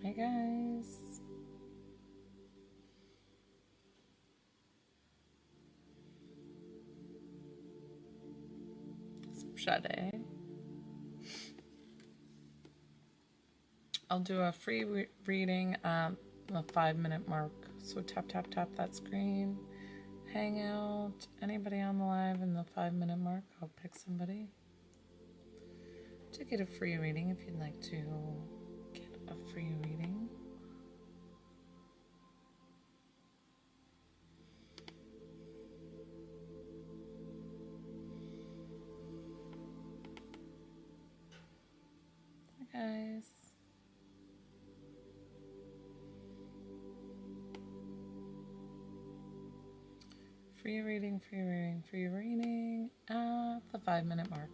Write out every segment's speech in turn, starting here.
Hi guys. Sade. I'll do a free reading at the 5-minute mark. So tap, tap, tap that screen. Hang out. Anybody on the live in the 5-minute mark, I'll pick somebody to get a free reading if you'd like to get a free reading. Hi guys. Free reading, free reading, free reading at the 5-minute mark.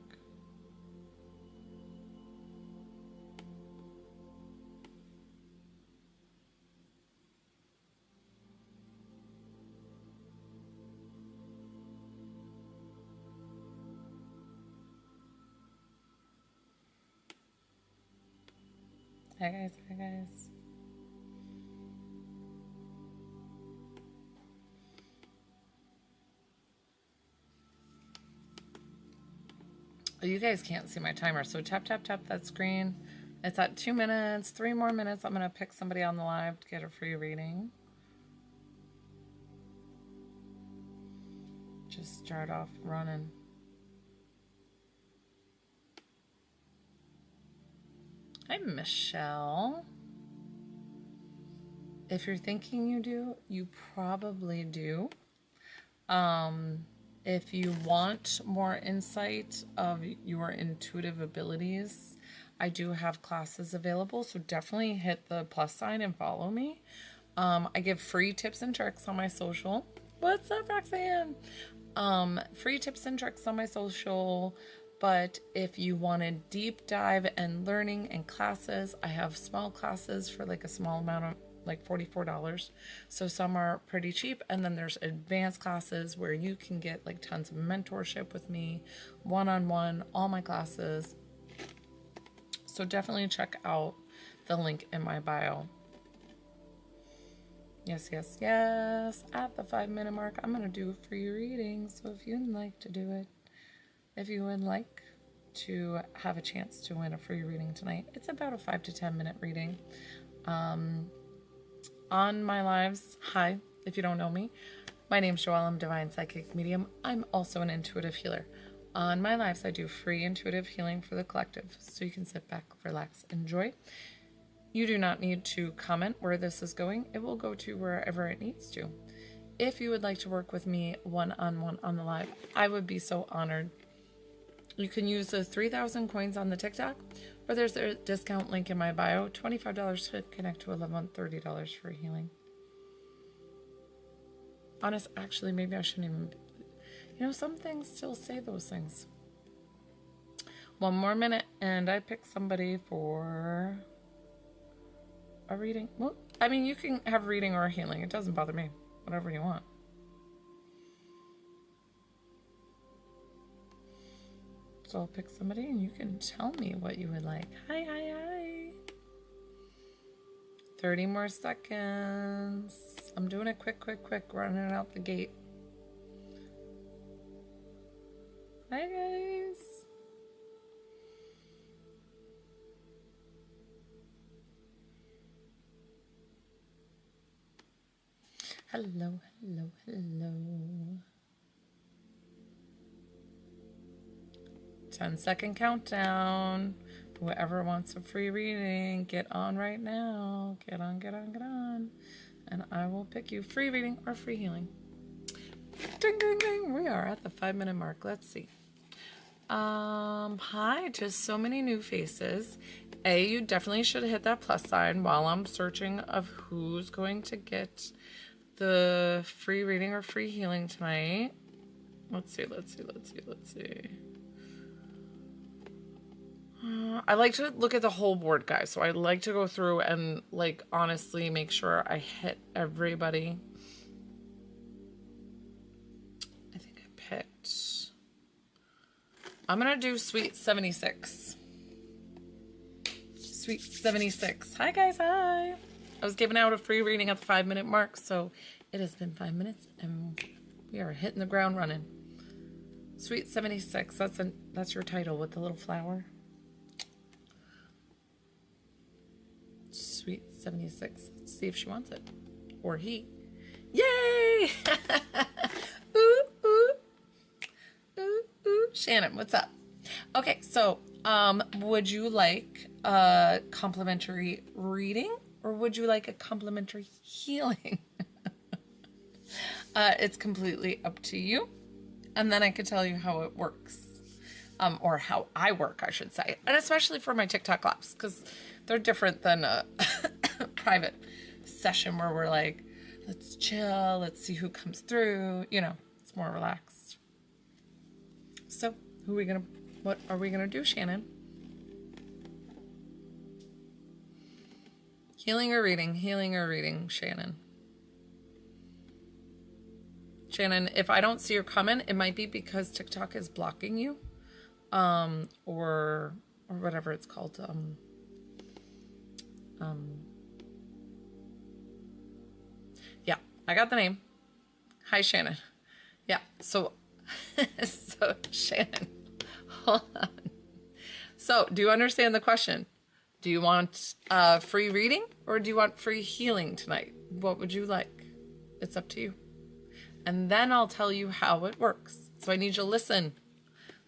Hi guys, hi guys. You guys can't see my timer, so tap, tap, tap that screen. It's at 2 minutes, 3 more minutes. I'm going to pick somebody on the live to get a free reading. Just start off running. Hi, Michelle. If you're thinking you do, you probably do. If you want more insight of your intuitive abilities, I do have classes available, so definitely hit the plus sign and follow me. I give free tips and tricks on my social. What's up, Roxanne? Free tips and tricks on my social. But if you want a deep dive and learning and classes, I have small classes for like a small amount of like $44. So some are pretty cheap. And then there's advanced classes where you can get like tons of mentorship with me, one-on-one, all my classes. So definitely check out the link in my bio. Yes, yes, yes. At the 5-minute mark, I'm going to do a free reading. So if you'd like to do it, if you would like to have a chance to win a free reading tonight, it's about a 5 to 10 minute reading. On my lives, hi, if you don't know me, my name's Joelle. I'm Divine Psychic Medium. I'm also an intuitive healer. On my lives, I do free intuitive healing for the collective, so you can sit back, relax, enjoy. You do not need to comment where this is going. It will go to wherever it needs to. If you would like to work with me one-on-one on the live, I would be so honored. You can use the 3,000 coins on the TikTok, or there's a discount link in my bio. $25 to connect to a level, $30 for healing. Actually, maybe I shouldn't even... some things still say those things. 1 more minute, and I pick somebody for a reading. Well, you can have reading or healing. It doesn't bother me. Whatever you want. So I'll pick somebody and you can tell me what you would like. Hi, hi, hi. 30 more seconds. I'm doing it quick, running out the gate. Hi, guys. Hello, hello, hello. 10-second countdown. Whoever wants a free reading, get on right now. Get on, get on, get on. And I will pick you free reading or free healing. Ding, ding, ding. We are at the 5-minute mark. Let's see. Hi, just so many new faces. You definitely should hit that plus sign while I'm searching of who's going to get the free reading or free healing tonight. Let's see. I like to look at the whole board, guys. So I like to go through and honestly make sure I hit everybody. I think I picked... I'm going to do Suite 76. Sweet 76. Hi, guys. Hi. I was giving out a free reading at the 5-minute mark, so it has been 5 minutes, and we are hitting the ground running. Sweet 76. That's your title with the little flower. Sweet 76. Let's see if she wants it. Or he. Yay! Ooh, ooh. Ooh, ooh. Shannon, what's up? Okay, so would you like a complimentary reading or would you like a complimentary healing? It's completely up to you. And then I could tell you how it works. Or how I work, I should say. And especially for my TikTok lives, because they're different than a private session where we're like, let's chill, let's see who comes through. You know, it's more relaxed. So, what are we gonna do, Shannon? Healing or reading? Healing or reading, Shannon? Shannon, if I don't see your comment, it might be because TikTok is blocking you. Or whatever it's called. Yeah, I got the name. Hi, Shannon. Yeah, so Shannon, hold on. So, do you understand the question? Do you want free reading or do you want free healing tonight? What would you like? It's up to you. And then I'll tell you how it works. So I need you to listen.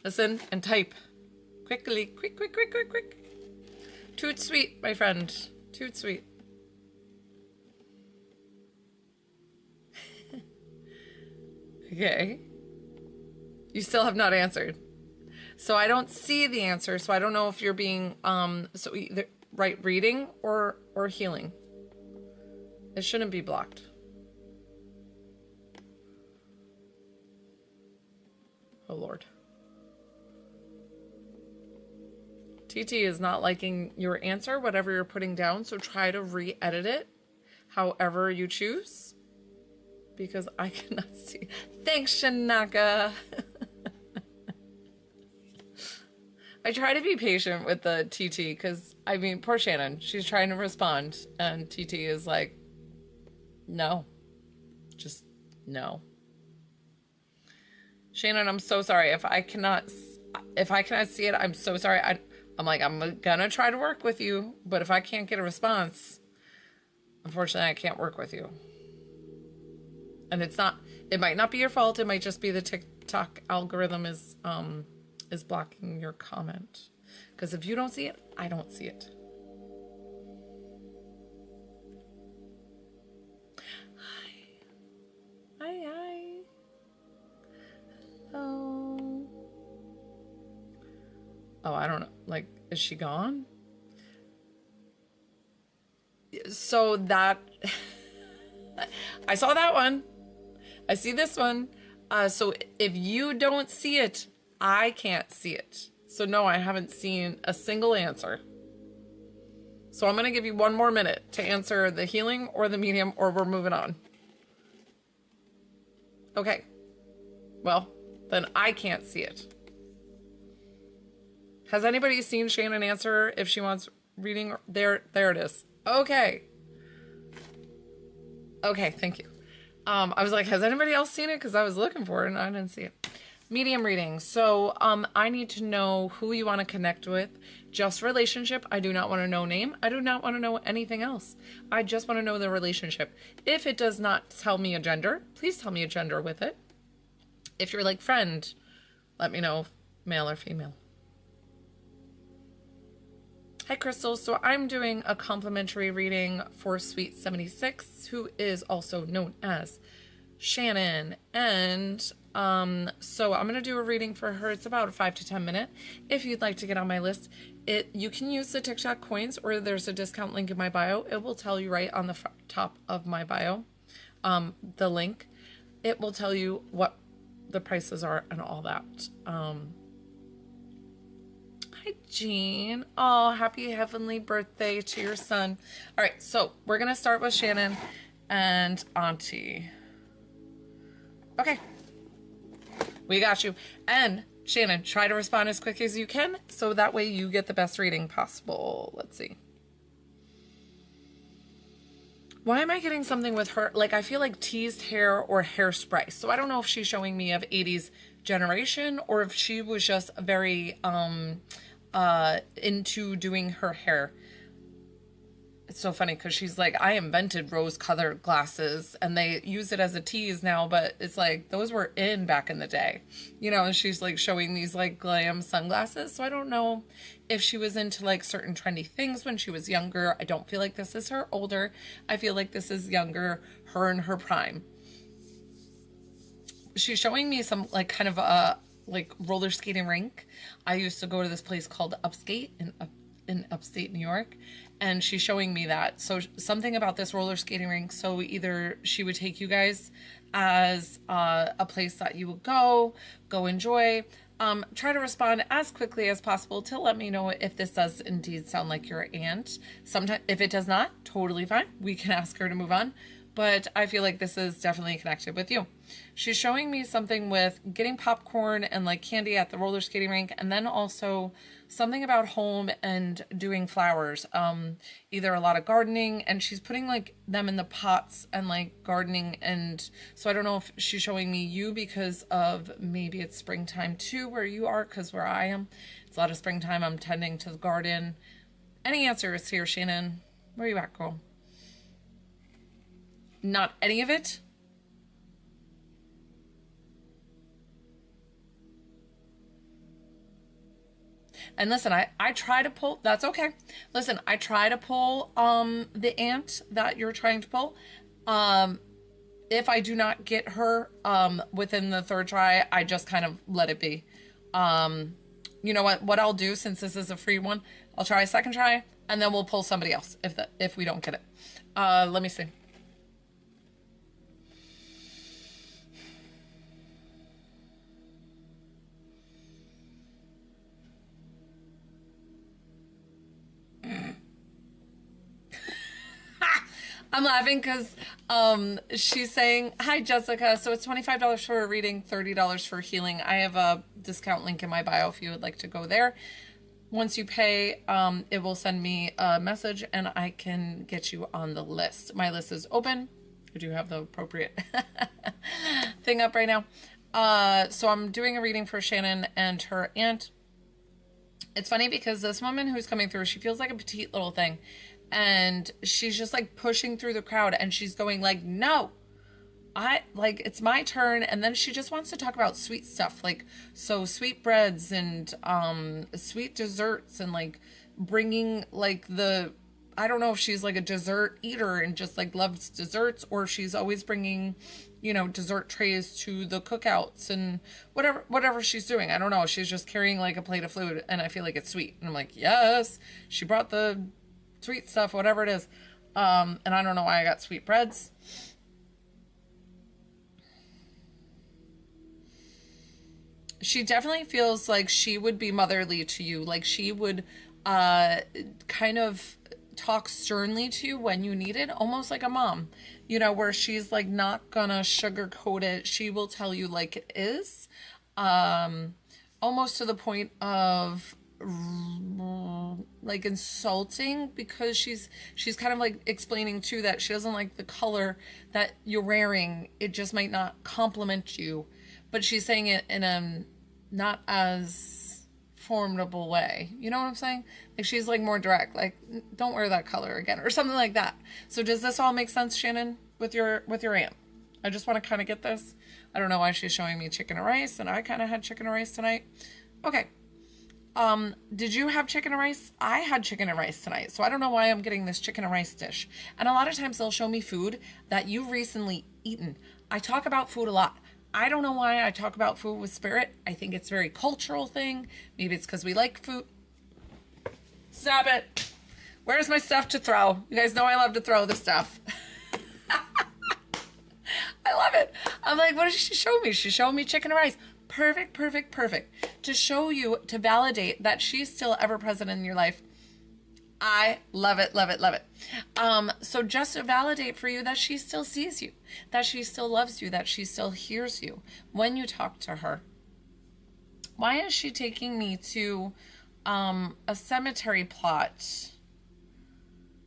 Listen and type. Quickly. Quick. Toot sweet, my friend. Toot sweet. Okay. You still have not answered. So I don't see the answer, so I don't know if you're being so either right reading or healing. It shouldn't be blocked. Oh Lord. TT is not liking your answer, whatever you're putting down, so try to re-edit it however you choose. Because I cannot see. Thanks, Shanaka. I try to be patient with the TT because, I mean, poor Shannon. She's trying to respond and TT is like, no. Just no. Shannon, I'm so sorry. If I cannot see it, I'm so sorry. I'm like, I'm gonna try to work with you, but if I can't get a response, unfortunately, I can't work with you. And it might not be your fault. It might just be the TikTok algorithm is blocking your comment. Because if you don't see it, I don't see it. Hi. Hello. Oh, I don't know. Like, is she gone? So that... I saw that one. I see this one. So if you don't see it, I can't see it. So no, I haven't seen a single answer. So I'm going to give you 1 more minute to answer the healing or the medium, or we're moving on. Okay. Well, then I can't see it. Has anybody seen Shannon answer if she wants reading? There it is. Okay. Okay, thank you. I was like, has anybody else seen it? Because I was looking for it and I didn't see it. Medium reading. So I need to know who you want to connect with. Just relationship. I do not want to know name. I do not want to know anything else. I just want to know the relationship. If it does not tell me a gender, please tell me a gender with it. If you're like friend, let me know male or female. Hi, Crystal. So I'm doing a complimentary reading for Sweet 76, who is also known as Shannon. And so I'm going to do a reading for her. It's about a 5 to 10 minute. If you'd like to get on my list, you can use the TikTok coins, or there's a discount link in my bio. It will tell you right on the top of my bio, the link. It will tell you what the prices are and all that. Hi, Jean. Oh, happy heavenly birthday to your son. All right, so we're going to start with Shannon and Auntie. Okay. We got you. And Shannon, try to respond as quick as you can so that way you get the best reading possible. Let's see. Why am I getting something with her? Like, I feel like teased hair or hairspray. So I don't know if she's showing me of 80s generation or if she was just very into doing her hair. It's so funny because she's like, I invented rose-colored glasses and they use it as a tease now, but it's like, those were in back in the day. You know, and she's like showing these like glam sunglasses. So I don't know if she was into like certain trendy things when she was younger. I don't feel like this is her older. I feel like this is younger, her in her prime. She's showing me some like kind of a like roller skating rink. I used to go to this place called Upskate in upstate New York, and she's showing me that. So something about this roller skating rink. So either she would take you guys as a place that you would go enjoy. Try to respond as quickly as possible to let me know if this does indeed sound like your aunt. Sometimes, if it does not, totally fine. We can ask her to move on. But I feel like this is definitely connected with you. She's showing me something with getting popcorn and like candy at the roller skating rink, and then also something about home and doing flowers. Either a lot of gardening, and she's putting like them in the pots and like gardening. And so I don't know if she's showing me you because of maybe it's springtime too where you are, because where I am, it's a lot of springtime. I'm tending to the garden. Any answers here, Shannon? Where are you at, girl? Not any of it? And listen, I try to pull, that's okay. Listen, I try to pull the aunt that you're trying to pull. If I do not get her within the third try, I just kind of let it be. You know what I'll do, since this is a free one, I'll try a second try and then we'll pull somebody else if we don't get it. Let me see. I'm laughing because she's saying, hi, Jessica. So it's $25 for a reading, $30 for healing. I have a discount link in my bio if you would like to go there. Once you pay, it will send me a message and I can get you on the list. My list is open. I do have the appropriate thing up right now. So I'm doing a reading for Shannon and her aunt. It's funny because this woman who's coming through, she feels like a petite little thing. And she's just like pushing through the crowd and she's going like, no, it's my turn. And then she just wants to talk about sweet stuff. Like, so sweet breads and, sweet desserts and like bringing like I don't know if she's like a dessert eater and just like loves desserts, or if she's always bringing, you know, dessert trays to the cookouts and whatever she's doing. I don't know. She's just carrying like a plate of food and I feel like it's sweet. And I'm like, yes, she brought the sweet stuff, whatever it is. And I don't know why I got sweet breads. She definitely feels like she would be motherly to you. Like she would kind of talk sternly to you when you need it, almost like a mom, you know, where she's like not gonna sugarcoat it. She will tell you like it is, almost to the point of like insulting, because she's kind of like explaining too that she doesn't like the color that you're wearing. It just might not compliment you, but she's saying it in a not as formidable way. You know what I'm saying? Like she's like more direct, like don't wear that color again or something like that. So does this all make sense, Shannon, with your aunt? I just want to kind of get this. I don't know why she's showing me chicken and rice, and I kind of had chicken and rice tonight. Okay. Did you have chicken and rice? I had chicken and rice tonight, so I don't know why I'm getting this chicken and rice dish. And a lot of times they'll show me food that you've recently eaten. I talk about food a lot. I don't know why I talk about food with Spirit. I think it's a very cultural thing. Maybe it's because we like food. Stop it. Where's my stuff to throw? You guys know I love to throw the stuff. I love it. I'm like, what did she show me? She showed me chicken and rice. Perfect, perfect, perfect. To show you, to validate that she's still ever present in your life. I love it, love it, love it. So just to validate for you that she still sees you, that she still loves you, that she still hears you when you talk to her. Why is she taking me to a cemetery plot?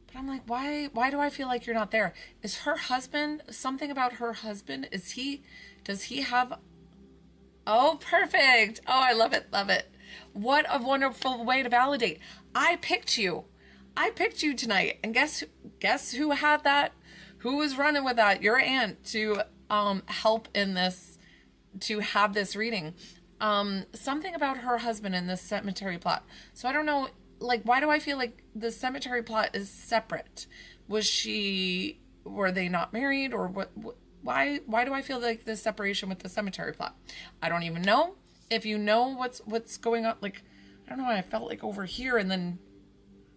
But I'm like, why do I feel like you're not there? Is her husband, something about her husband? Does he have, oh, perfect. Oh, I love it, love it. What a wonderful way to validate. I picked you. I picked you tonight. And guess who had that? Who was running with that? Your aunt to help in this, to have this reading. Something about her husband in this cemetery plot. So I don't know, like, why do I feel like the cemetery plot is separate? Were they not married, or what why do I feel like this separation with the cemetery plot? I don't even know. If you know what's going on, like, I don't know why I felt like over here and then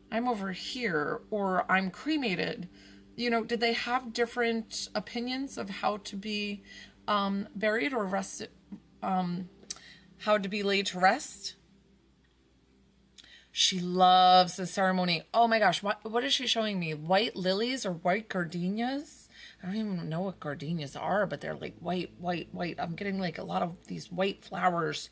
I'm over here, or I'm cremated. You know, did they have different opinions of how to be buried or rested, how to be laid to rest? She loves the ceremony. Oh my gosh, what is she showing me? White lilies or white gardenias? I don't even know what gardenias are, but they're like white, white, white. I'm getting like a lot of these white flowers.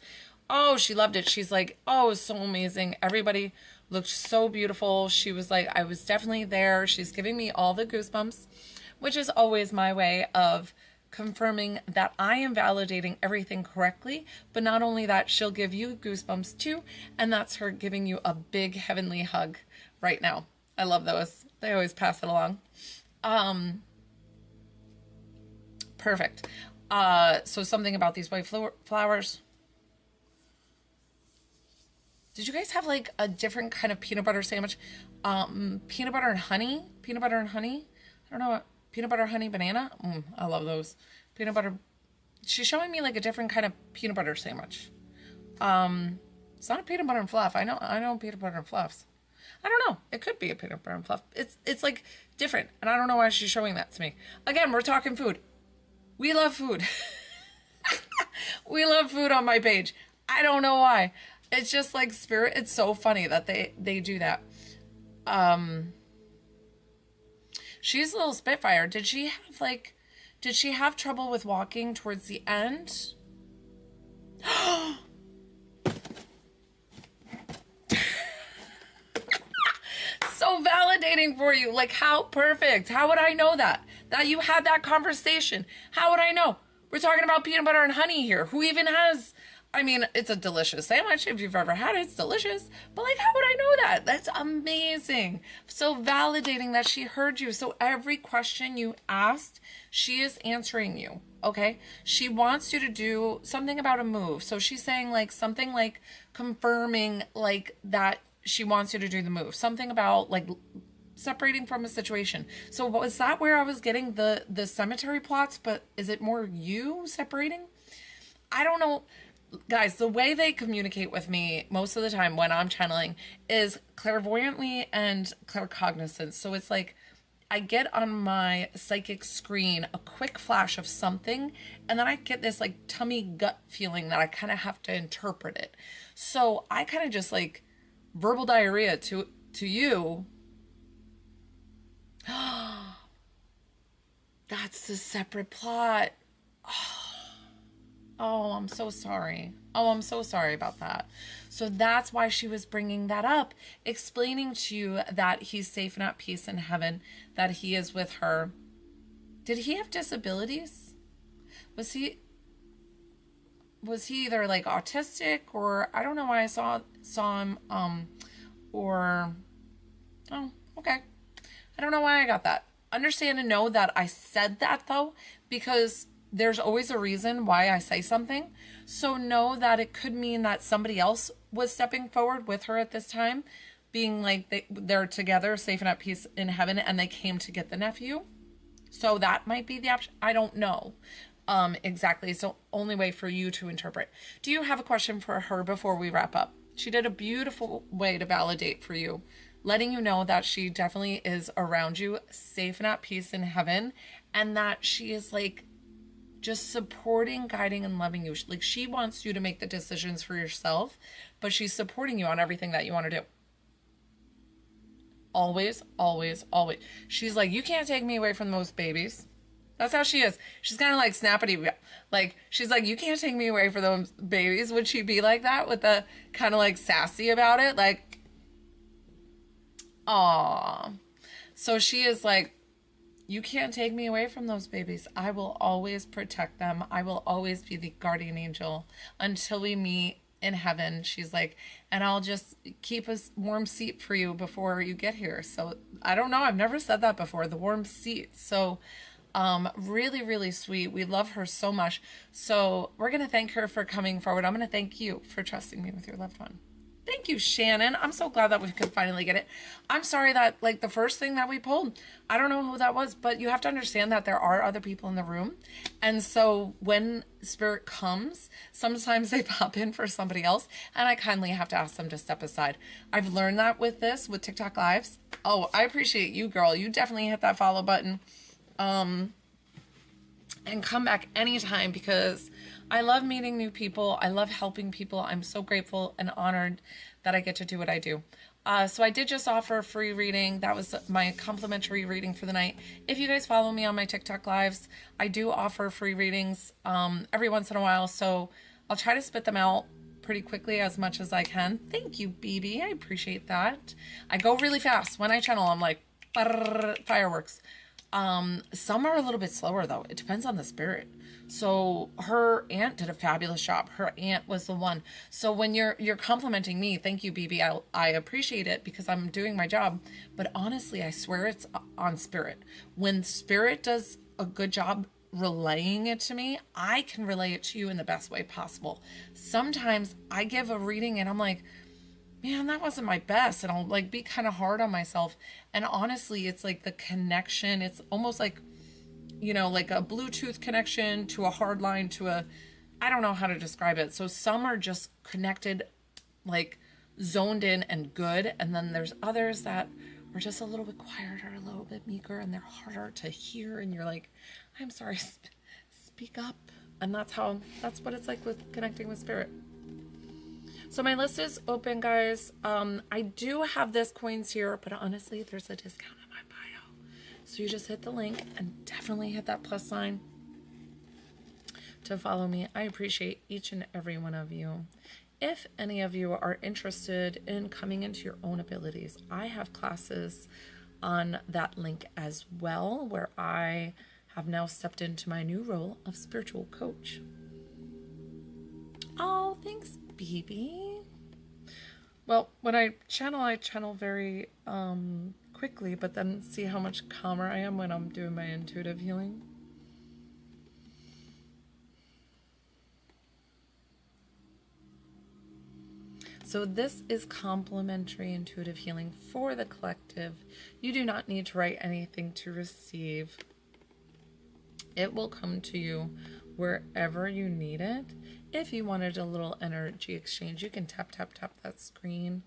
Oh, she loved it. She's like, oh, it was so amazing. Everybody looked so beautiful. She was like, I was definitely there. She's giving me all the goosebumps, which is always my way of confirming that I am validating everything correctly. But not only that, she'll give you goosebumps too. And that's her giving you a big heavenly hug right now. I love those. They always pass it along. Perfect. So something about these white flowers. Did you guys have like a different kind of peanut butter sandwich? Peanut butter and honey? Peanut butter and honey? I don't know what. Peanut butter, honey, banana? I love those. Peanut butter. She's showing me like a different kind of peanut butter sandwich. It's not a peanut butter and fluff. I know peanut butter and fluffs. I don't know. It could be a peanut butter and fluff. It's like different. And I don't know why she's showing that to me. Again, we're talking food. We love food. We love food on my page. I don't know why. It's just like spirit. It's so funny that they do that. She's a little spitfire. Did she have trouble with walking towards the end? So validating for you. Like, how perfect. How would I know that you had that conversation? How would I know? We're talking about peanut butter and honey here. Who even has, I mean, it's a delicious sandwich. If you've ever had it, it's delicious. But like, how would I know that? That's amazing. So validating that she heard you. So every question you asked, she is answering you. Okay. She wants you to do something about a move. So she's saying like something like confirming like that she wants you to do the move. Something about like separating from a situation. So was that where I was getting the cemetery plots, but is it more you separating? I don't know. Guys, the way they communicate with me most of the time when I'm channeling is clairvoyantly and claircognizance. So it's like I get on my psychic screen a quick flash of something, and then I get this like tummy gut feeling that I kind of have to interpret it. So I kind of just like verbal diarrhea to you. That's the separate plot. Oh, I'm so sorry. Oh, I'm so sorry about that. So that's why she was bringing that up, explaining to you that he's safe and at peace in heaven, that he is with her. Did he have disabilities? Was he either like autistic, or I don't know why I saw him, or, oh, okay. I don't know why I got that. Understand and know that I said that though, because there's always a reason why I say something. So know that it could mean that somebody else was stepping forward with her at this time, being like they're together, safe and at peace in heaven, and they came to get the nephew. So that might be the option. I don't know exactly. So only way for you to interpret. Do you have a question for her before we wrap up? She did a beautiful way to validate for you, letting you know that she definitely is around you, safe and at peace in heaven, and that she is like just supporting, guiding, and loving you. Like, she wants you to make the decisions for yourself, but she's supporting you on everything that you want to do. Always, always, always. She's like, you can't take me away from those babies. That's how she is. She's kind of like snappity. Like, she's like, you can't take me away from those babies. Would she be like that with the kind of like sassy about it? Like, aw. So she is like, you can't take me away from those babies. I will always protect them. I will always be the guardian angel until we meet in heaven. She's like, and I'll just keep a warm seat for you before you get here. So I don't know. I've never said that before, the warm seat. So really, really sweet. We love her so much. So we're going to thank her for coming forward. I'm going to thank you for trusting me with your loved one. Thank you, Shannon. I'm so glad that we could finally get it. I'm sorry that, like, the first thing that we pulled, I don't know who that was, but you have to understand that there are other people in the room. And so when spirit comes, sometimes they pop in for somebody else, and I kindly have to ask them to step aside. I've learned that with TikTok Lives. Oh, I appreciate you, girl. You definitely hit that follow button. And come back anytime, because I love meeting new people. I love helping people. I'm so grateful and honored that I get to do what I do. So I did just offer a free reading. That was my complimentary reading for the night. If you guys follow me on my TikTok lives, I do offer free readings every once in a while. So I'll try to spit them out pretty quickly as much as I can. Thank you, BB. I appreciate that. I go really fast. When I channel, I'm like, fireworks. Some are a little bit slower though. It depends on the spirit. So her aunt did a fabulous job. Her aunt was the one. So when you're complimenting me, thank you, BB. I appreciate it because I'm doing my job. But honestly, I swear it's on spirit. When spirit does a good job relaying it to me, I can relay it to you in the best way possible. Sometimes I give a reading and I'm like, man, that wasn't my best. And I'll like be kind of hard on myself. And honestly, it's like the connection. It's almost like, you know, like a Bluetooth connection to a hard line to a, I don't know how to describe it. So some are just connected, like zoned in and good. And then there's others that are just a little bit quieter, a little bit meeker, and they're harder to hear. And you're like, I'm sorry, speak up. And that's what it's like with connecting with spirit. So my list is open, guys. I do have this coins here, but honestly, there's a discount in my bio. So you just hit the link and definitely hit that plus sign to follow me. I appreciate each and every one of you. If any of you are interested in coming into your own abilities, I have classes on that link as well, where I have now stepped into my new role of spiritual coach. Oh, thanks, BB. Well, when I channel very quickly, but then see how much calmer I am when I'm doing my intuitive healing. So this is complimentary intuitive healing for the collective. You do not need to write anything to receive. It will come to you wherever you need it. If you wanted a little energy exchange, you can tap that screen.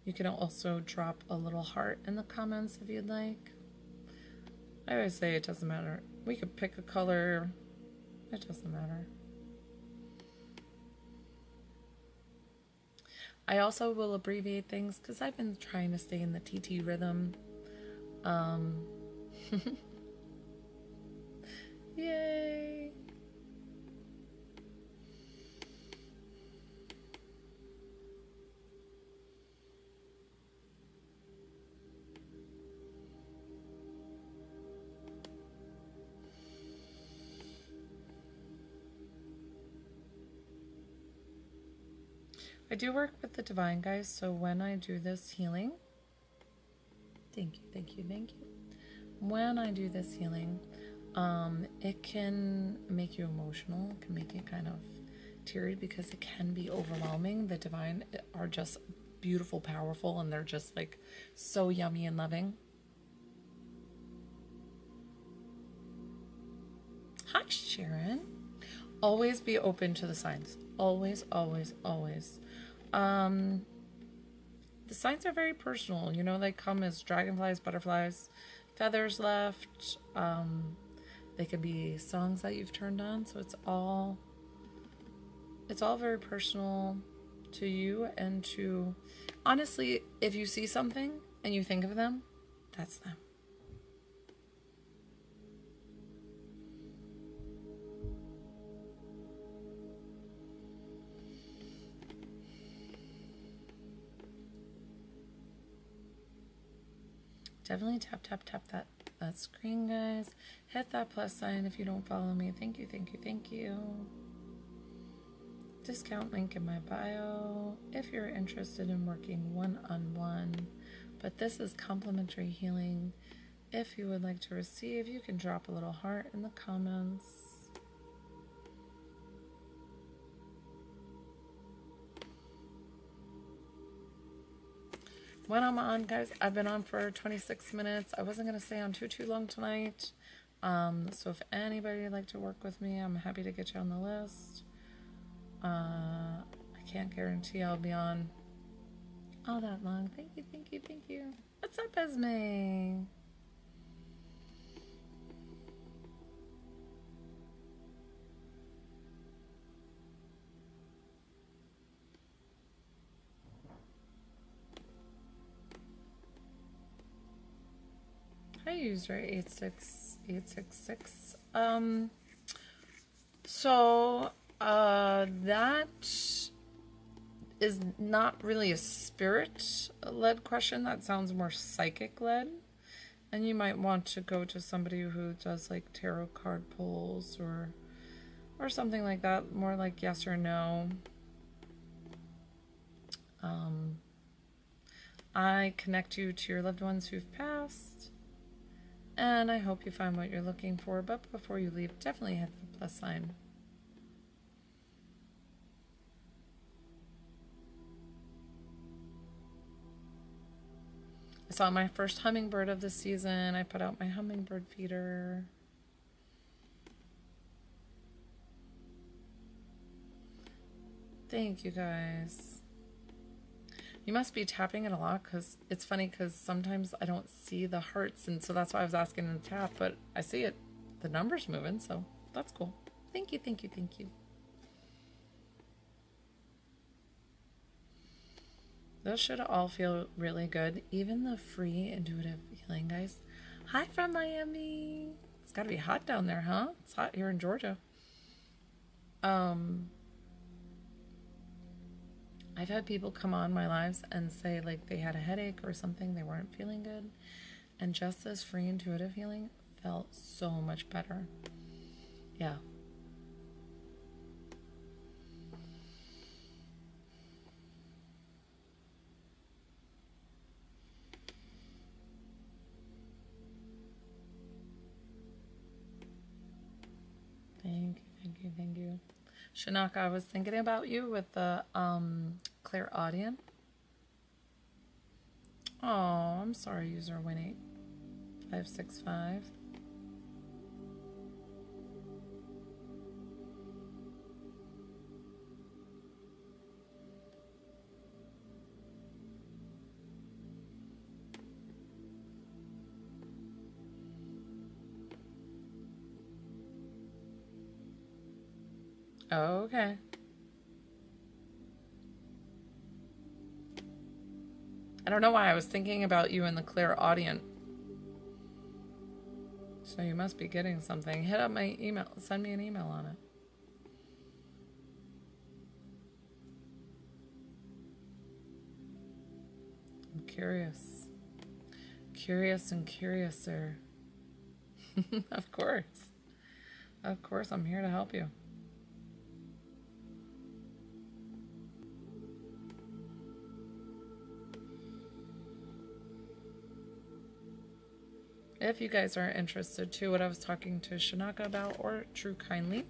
You can also drop a little heart in the comments if you'd like. I always say it doesn't matter. We could pick a color. It doesn't matter. I also will abbreviate things because I've been trying to stay in the TT rhythm. Yay! I do work with the divine, guys, so when I do this healing, thank you. When I do this healing, it can make you emotional, it can make you kind of teary because it can be overwhelming. The divine are just beautiful, powerful, and they're just like so yummy and loving. Hi, Sharon. Always be open to the signs. Always, always, always. The signs are very personal. You know, they come as dragonflies, butterflies, feathers left. They could be songs that you've turned on. So it's all very personal to you and to, honestly, if you see something and you think of them, that's them. Definitely tap, tap, tap that screen, guys. Hit that plus sign if you don't follow me. Thank you, thank you, thank you. Discount link in my bio if you're interested in working one-on-one. But this is complimentary healing. If you would like to receive, you can drop a little heart in the comments. When I'm on, guys, I've been on for 26 minutes. I wasn't going to stay on too long tonight. So if anybody would like to work with me, I'm happy to get you on the list. I can't guarantee I'll be on all that long. Thank you, thank you, thank you. What's up, Esme? Hi, user 86866. That is not really a spirit-led question. That sounds more psychic-led. And you might want to go to somebody who does like tarot card pulls or something like that. More like yes or no. I connect you to your loved ones who've passed. And I hope you find what you're looking for. But before you leave, definitely hit the plus sign. I saw my first hummingbird of the season. I put out my hummingbird feeder. Thank you, guys. You must be tapping it a lot because it's funny because sometimes I don't see the hearts, and so that's why I was asking to tap, but I see it. The number's moving, so that's cool. Thank you, thank you, thank you. Those should all feel really good. Even the free intuitive healing, guys. Hi from Miami. It's got to be hot down there, huh? It's hot here in Georgia. I've had people come on my lives and say like they had a headache or something, they weren't feeling good. And just this free intuitive healing felt so much better. Yeah. Thank you, thank you, thank you. Shanaka, I was thinking about you with the clairaudient. Oh, I'm sorry, user 18565. Okay. I don't know why I was thinking about you in the clairaudient. So you must be getting something. Hit up my email. Send me an email on it. I'm curious. Curious and curiouser. Of course. Of course, I'm here to help you. If you guys are interested too, what I was talking to Shanaka about, or True Kindly,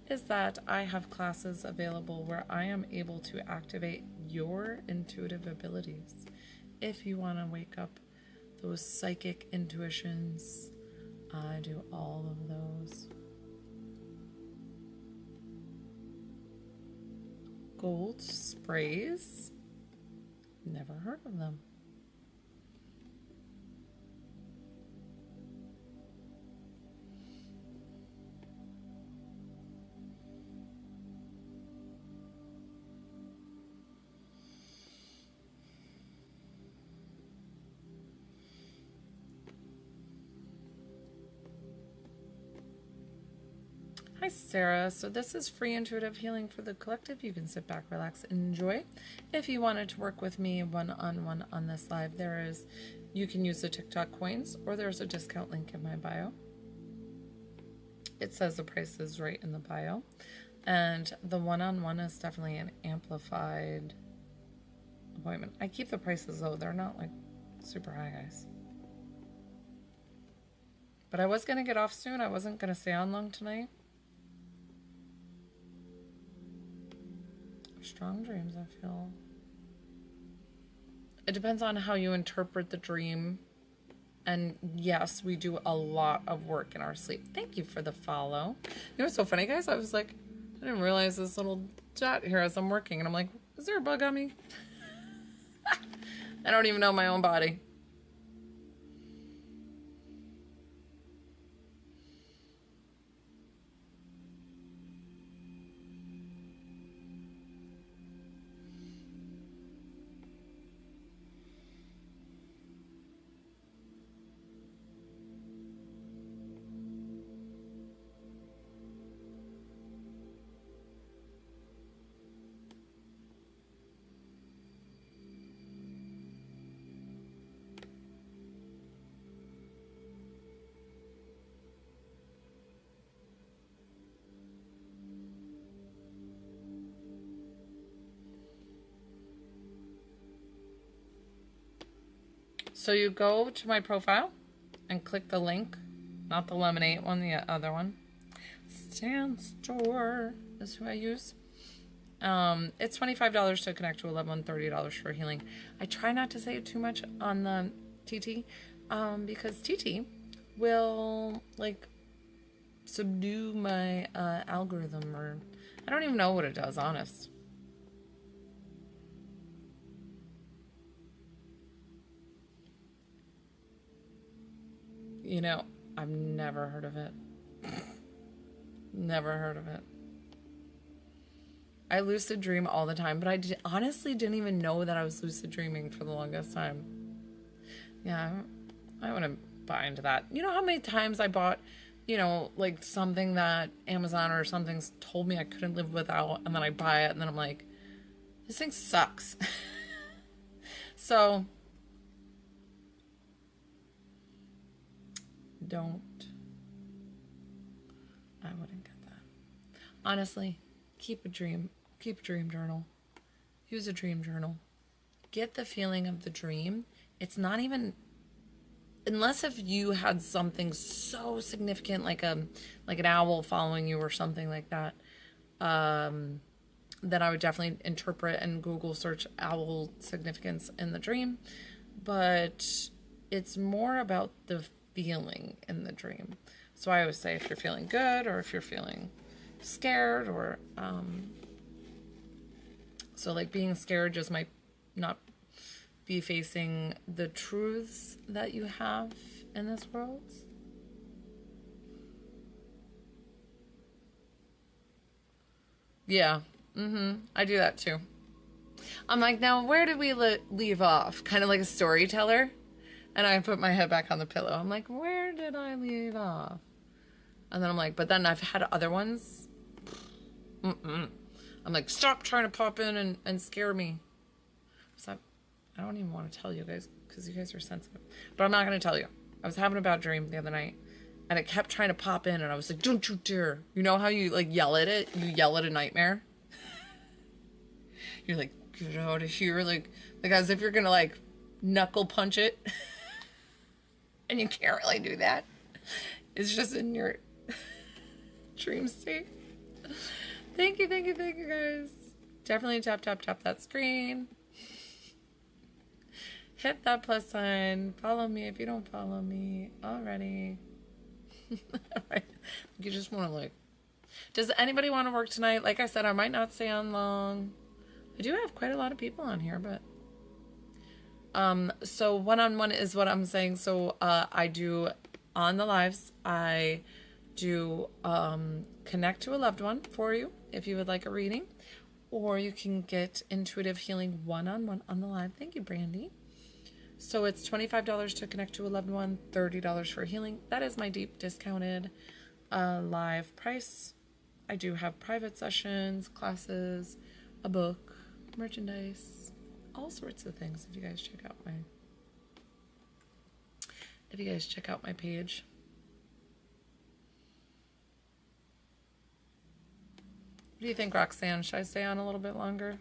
is that I have classes available where I am able to activate your intuitive abilities. If you want to wake up those psychic intuitions, I do all of those. Gold sprays? Never heard of them. Hi, Sarah. So this is free intuitive healing for the collective. You can sit back, relax, and enjoy. If you wanted to work with me one-on-one on this live, you can use the TikTok coins, or there's a discount link in my bio. It says the price is right in the bio. And the one-on-one is definitely an amplified appointment. I keep the prices low. They're not like super high, guys. But I was going to get off soon. I wasn't going to stay on long tonight. Strong dreams, I feel. It depends on how you interpret the dream. And yes, we do a lot of work in our sleep. Thank you for the follow. You know what's so funny, guys? I was like, I didn't realize this little chat here as I'm working. And I'm like, is there a bug on me? I don't even know my own body. So you go to my profile and click the link, not the Lemonade one, the other one. Stan Store is who I use. It's $25 to connect to a loved one, $30 for healing. I try not to say it too much on the TT, because TT will like subdue my algorithm, or I don't even know what it does, honest. You know, I've never heard of it. Never heard of it. I lucid dream all the time, but I honestly didn't even know that I was lucid dreaming for the longest time. Yeah, I wouldn't buy into that. You know how many times I bought, you know, like something that Amazon or something's told me I couldn't live without, and then I buy it, and then I'm like, this thing sucks. So I wouldn't get that. Honestly, keep a dream journal. Use a dream journal. Get the feeling of the dream. It's not even, unless if you had something so significant, like an owl following you or something like that, then I would definitely interpret and Google search owl significance in the dream. But it's more about the feeling in the dream. So I always say if you're feeling good or if you're feeling scared, or so like being scared just might not be facing the truths that you have in this world. Yeah. I do that too. I'm like, now where did we leave off? Kind of like a storyteller. And I put my head back on the pillow. I'm like, where did I leave off? And then I'm like, but then I've had other ones. I'm like, stop trying to pop in and scare me. So I don't even want to tell you guys because you guys are sensitive. But I'm not going to tell you. I was having a bad dream the other night. And it kept trying to pop in. And I was like, don't you dare. You know how you like yell at it? You yell at a nightmare. You're like, get out of here. Like as if you're going to like knuckle punch it. And you can't really do that. It's just in your dream state. Thank you guys. Definitely tap that screen. Hit that plus sign. Follow me if you don't follow me already. Right. You just want to like, does anybody want to work tonight? Like I said, I might not stay on long. I do have quite a lot of people on here, but so one-on-one is what I'm saying. So I do on the lives, I do connect to a loved one for you if you would like a reading, or you can get intuitive healing one-on-one on the live. Thank you, Brandy. So it's $25 to connect to a loved one, $30 for healing. That is my deep discounted live price. I do have private sessions, classes, a book, merchandise, all sorts of things. If you guys check out my page. What do you think, Roxanne? Should I stay on a little bit longer?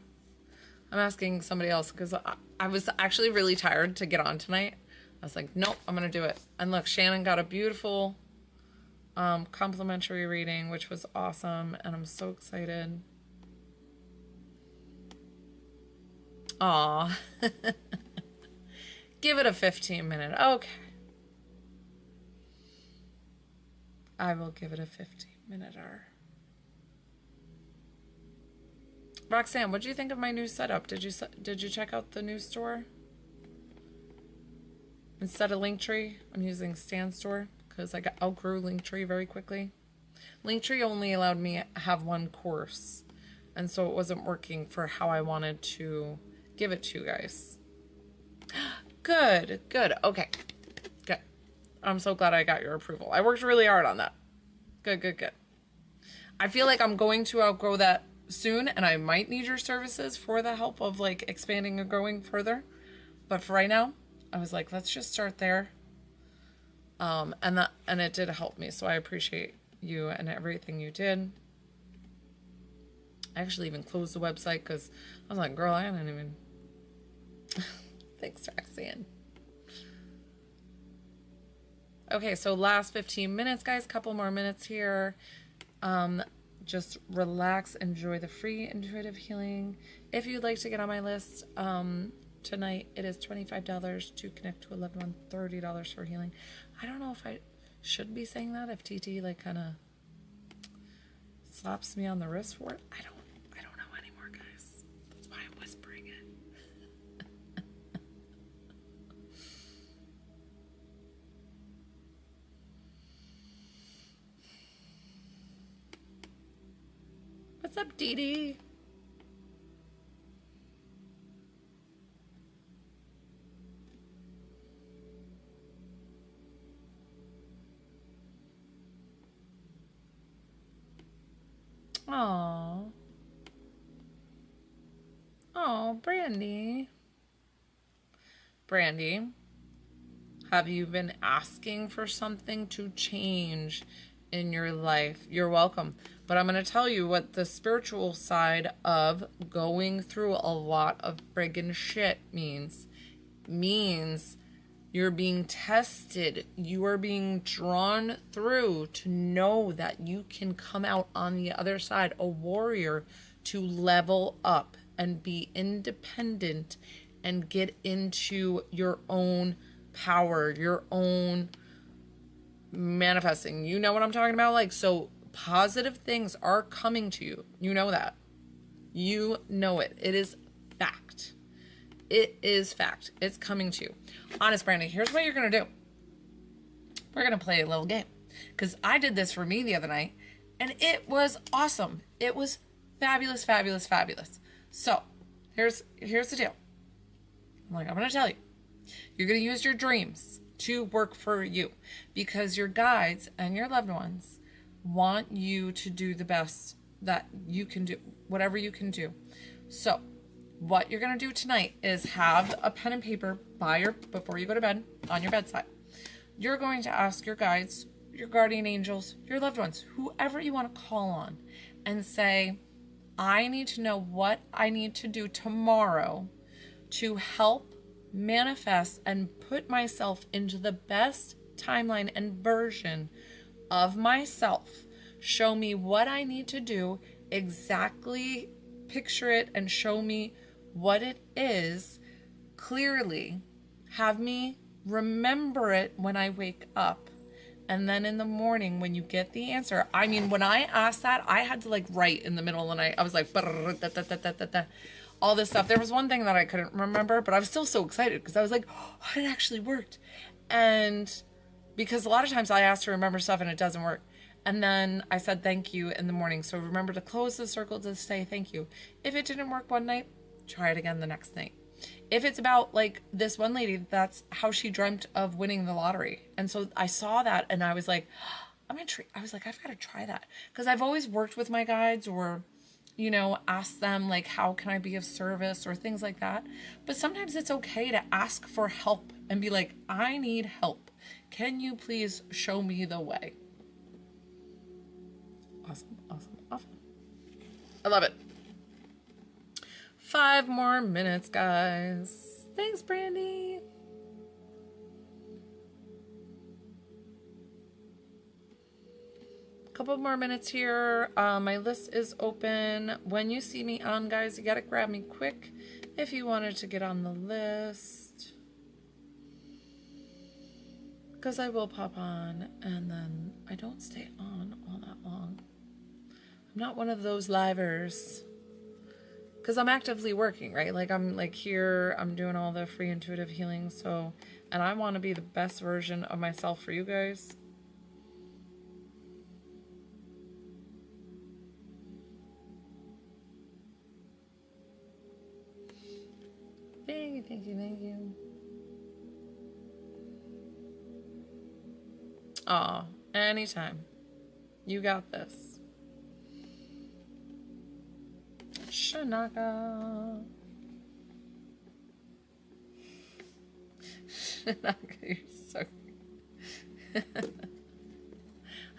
I'm asking somebody else because I was actually really tired to get on tonight. I was like, nope, I'm going to do it. And look, Shannon got a beautiful complimentary reading, which was awesome. And I'm so excited. Aw. Give it a 15-minute. Okay. I will give it a 15-minute. Roxanne, what do you think of my new setup? Did you check out the new store? Instead of Linktree, I'm using Stan Store because I outgrew Linktree very quickly. Linktree only allowed me to have one course, and so it wasn't working for how I wanted to give it to you guys. Good. Okay, good. I'm so glad I got your approval. I worked really hard on that. Good. I feel like I'm going to outgrow that soon, and I might need your services for the help of like expanding and growing further. But for right now, I was like, let's just start there. And it did help me, so I appreciate you and everything you did. I actually even closed the website because I was like, girl, I didn't even. Thanks, Roxanne. Okay, so last 15 minutes, guys. Couple more minutes here. Just relax, enjoy the free intuitive healing. If you'd like to get on my list, tonight it is $25 to connect to a loved one, $30 for healing. I don't know if I should be saying that, if TT like kind of slaps me on the wrist for it. I don't know anymore, guys. That's why I'm whispering it. What's up, Dee Dee? Oh, Brandy. Brandy, have you been asking for something to change in your life? You're welcome. But I'm going to tell you what the spiritual side of going through a lot of friggin' shit means. Means you're being tested. You are being drawn through to know that you can come out on the other side, a warrior, to level up and be independent and get into your own power, your own manifesting. You know what I'm talking about? Like, so positive things are coming to you. You know that. You know it. It is fact. It is fact. It's coming to you. Honest, Brandy, here's what you're going to do. We're going to play a little game. Because I did this for me the other night. And it was awesome. It was fabulous, fabulous, fabulous. So, here's the deal. I'm going to tell you. You're going to use your dreams to work for you. Because your guides and your loved ones want you to do the best that you can do. Whatever you can do. So, what you're going to do tonight is have a pen and paper before you go to bed, on your bedside. You're going to ask your guides, your guardian angels, your loved ones, whoever you want to call on, and say, I need to know what I need to do tomorrow to help manifest and put myself into the best timeline and version of myself. Show me what I need to do, exactly picture it and show me what it is clearly. Have me remember it when I wake up. And then in the morning when you get the answer, I mean, when I asked that, I had to like write in the middle of the night. I was like, all this stuff. There was one thing that I couldn't remember, but I was still so excited because I was like, oh, it actually worked. And because a lot of times I ask to remember stuff and it doesn't work. And then I said thank you in the morning. So remember to close the circle to say thank you. If it didn't work one night, try it again the next night. If it's about like this one lady, that's how she dreamt of winning the lottery. And so I saw that and I was like, I was like, I've got to try that. Because I've always worked with my guides or, you know, ask them like, how can I be of service or things like that. But sometimes it's okay to ask for help and be like, I need help. Can you please show me the way? Awesome, awesome, awesome. I love it. 5 more minutes, guys. Thanks, Brandy. Couple more minutes here. My list is open. When you see me on, guys, you gotta grab me quick if you wanted to get on the list, because I will pop on and then I don't stay on all that long. I'm not one of those livers because I'm actively working, right? Like I'm like here, I'm doing all the free intuitive healing. So, and I want to be the best version of myself for you guys. Thank you, thank you, thank you. Aw, anytime. You got this. Shanaka. Shanaka, you're so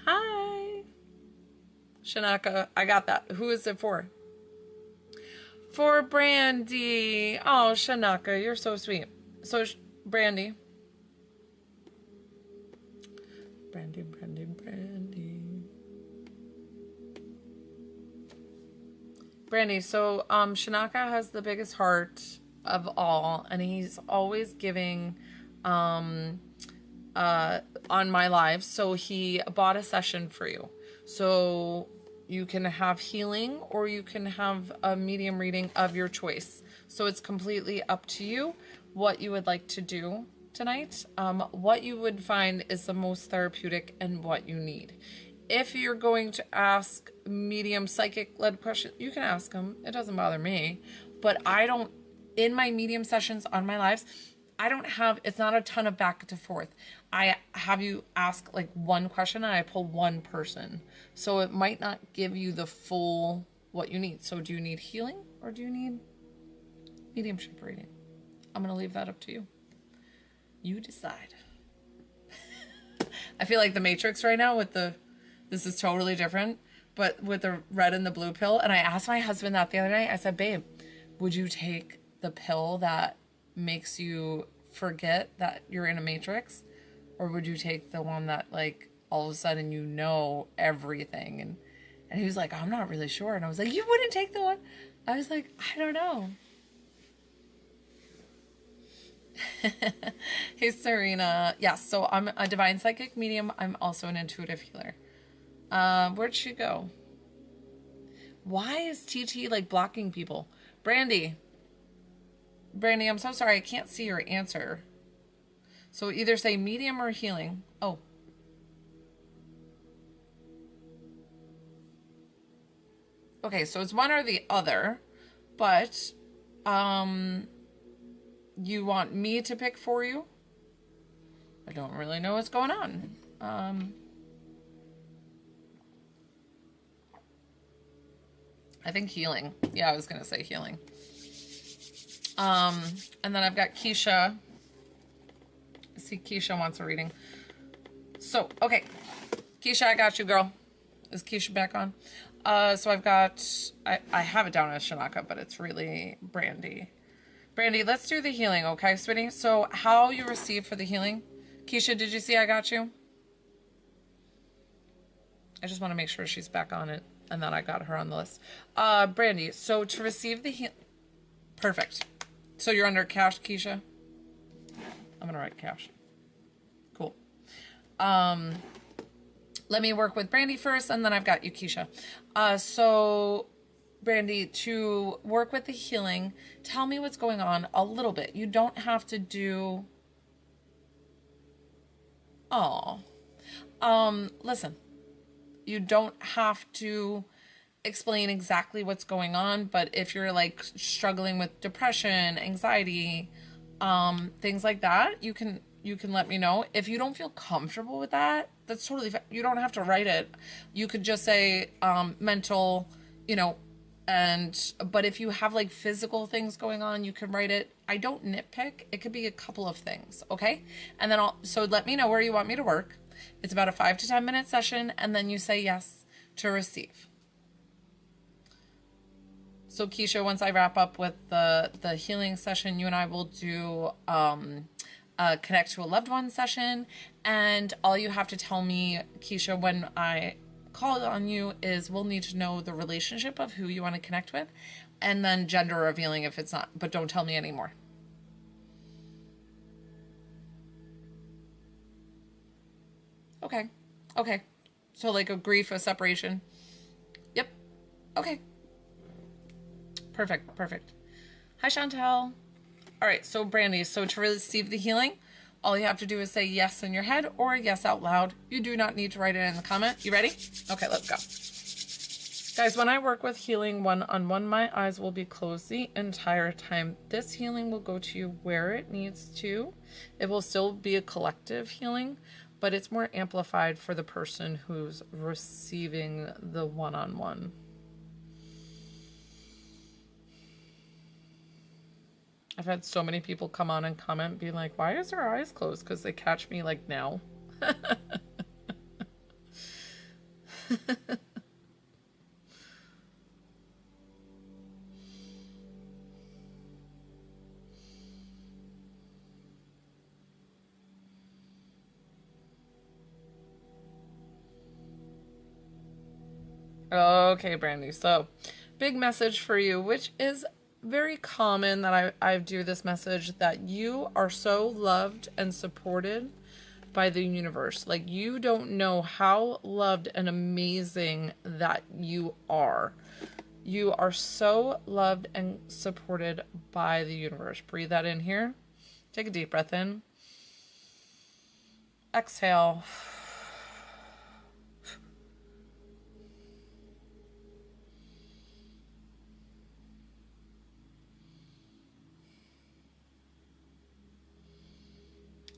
Hi. Shanaka, I got that. Who is it for? For Brandy. Oh, Shanaka, you're so sweet. So, Brandy. Brandy. Brandy, so Shanaka has the biggest heart of all, and he's always giving on my live. So he bought a session for you. So you can have healing or you can have a medium reading of your choice. So it's completely up to you what you would like to do tonight. What you would find is the most therapeutic and what you need. If you're going to ask medium psychic led questions, you can ask them. It doesn't bother me. But I don't, in my medium sessions on my lives, I don't have, it's not a ton of back to forth. I have you ask like one question and I pull one person. So it might not give you the full what you need. So do you need healing or do you need mediumship reading? I'm going to leave that up to you. You decide. I feel like the Matrix right now with the, this is totally different, but with the red and the blue pill. And I asked my husband that the other night. I said, babe, would you take the pill that makes you forget that you're in a matrix, or would you take the one that like all of a sudden you know everything? And he was like, I'm not really sure. And I was like, you wouldn't take the one? I was like, I don't know. Hey Serena. Yes, so I'm a divine psychic medium. I'm also an intuitive healer. Where'd she go? Why is TT like blocking people? Brandy, I'm so sorry. I can't see your answer. So either say medium or healing. Oh. Okay, so it's one or the other. But, you want me to pick for you? I don't really know what's going on. I think healing. Yeah, I was going to say healing. And then I've got Keisha. I see Keisha wants a reading. So, okay. Keisha, I got you, girl. Is Keisha back on? So I've got, I have it down as Shanaka, but it's really Brandy. Brandy, let's do the healing, okay, sweetie? So how you receive for the healing. Keisha, did you see I got you? I just want to make sure she's back on it and that I got her on the list. Brandy, so to receive the heal, perfect. So you're under cash, Keisha? I'm going to write cash. Cool. Let me work with Brandy first, and then I've got you, Keisha. So, Brandy, to work with the healing, tell me what's going on a little bit. You don't have to do... Listen. You don't have to explain exactly what's going on, but if you're like struggling with depression, anxiety, things like that, you can you can let me know. If you don't feel comfortable with that, that's totally fine. You don't have to write it. You could just say mental, you know, but if you have like physical things going on, you can write it. I don't nitpick. It could be a couple of things, okay? And then so let me know where you want me to work. It's about a 5 to 10 minute session, and then you say yes to receive. So Keisha, once I wrap up with the healing session, you and I will do connect to a loved one session. And all you have to tell me, Keisha, when I call on you is we'll need to know the relationship of who you want to connect with, and then gender revealing if it's not, but don't tell me anymore. Okay. Okay. So like a grief, a separation. Yep. Okay. Perfect. Perfect. Hi, Chantel. All right. So Brandy, so to receive the healing, all you have to do is say yes in your head or yes out loud. You do not need to write it in the comment. You ready? Okay, let's go. Guys, when I work with healing one-on-one, my eyes will be closed the entire time. This healing will go to you where it needs to. It will still be a collective healing, but it's more amplified for the person who's receiving the one-on-one. I've had so many people come on and comment being like, why is her eyes closed? Because they catch me like now. Okay, Brandy. So, big message for you, which is very common that I do this message, that you are so loved and supported by the universe. Like, you don't know how loved and amazing that you are. You are so loved and supported by the universe. Breathe that in here. Take a deep breath in. Exhale.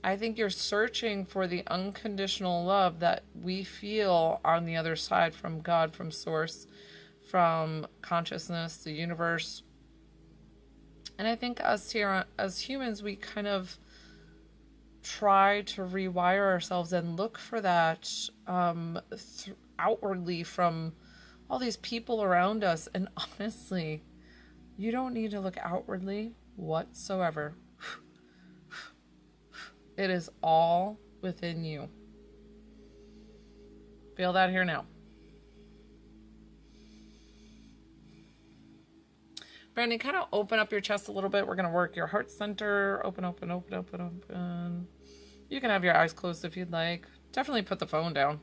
I think you're searching for the unconditional love that we feel on the other side from God, from Source, from consciousness, the universe. And I think us here as humans, we kind of try to rewire ourselves and look for that outwardly from all these people around us. And honestly, you don't need to look outwardly whatsoever. It is all within you. Feel that here now. Brandy, kind of open up your chest a little bit. We're going to work your heart center. Open, open, open, open, open. You can have your eyes closed if you'd like. Definitely put the phone down.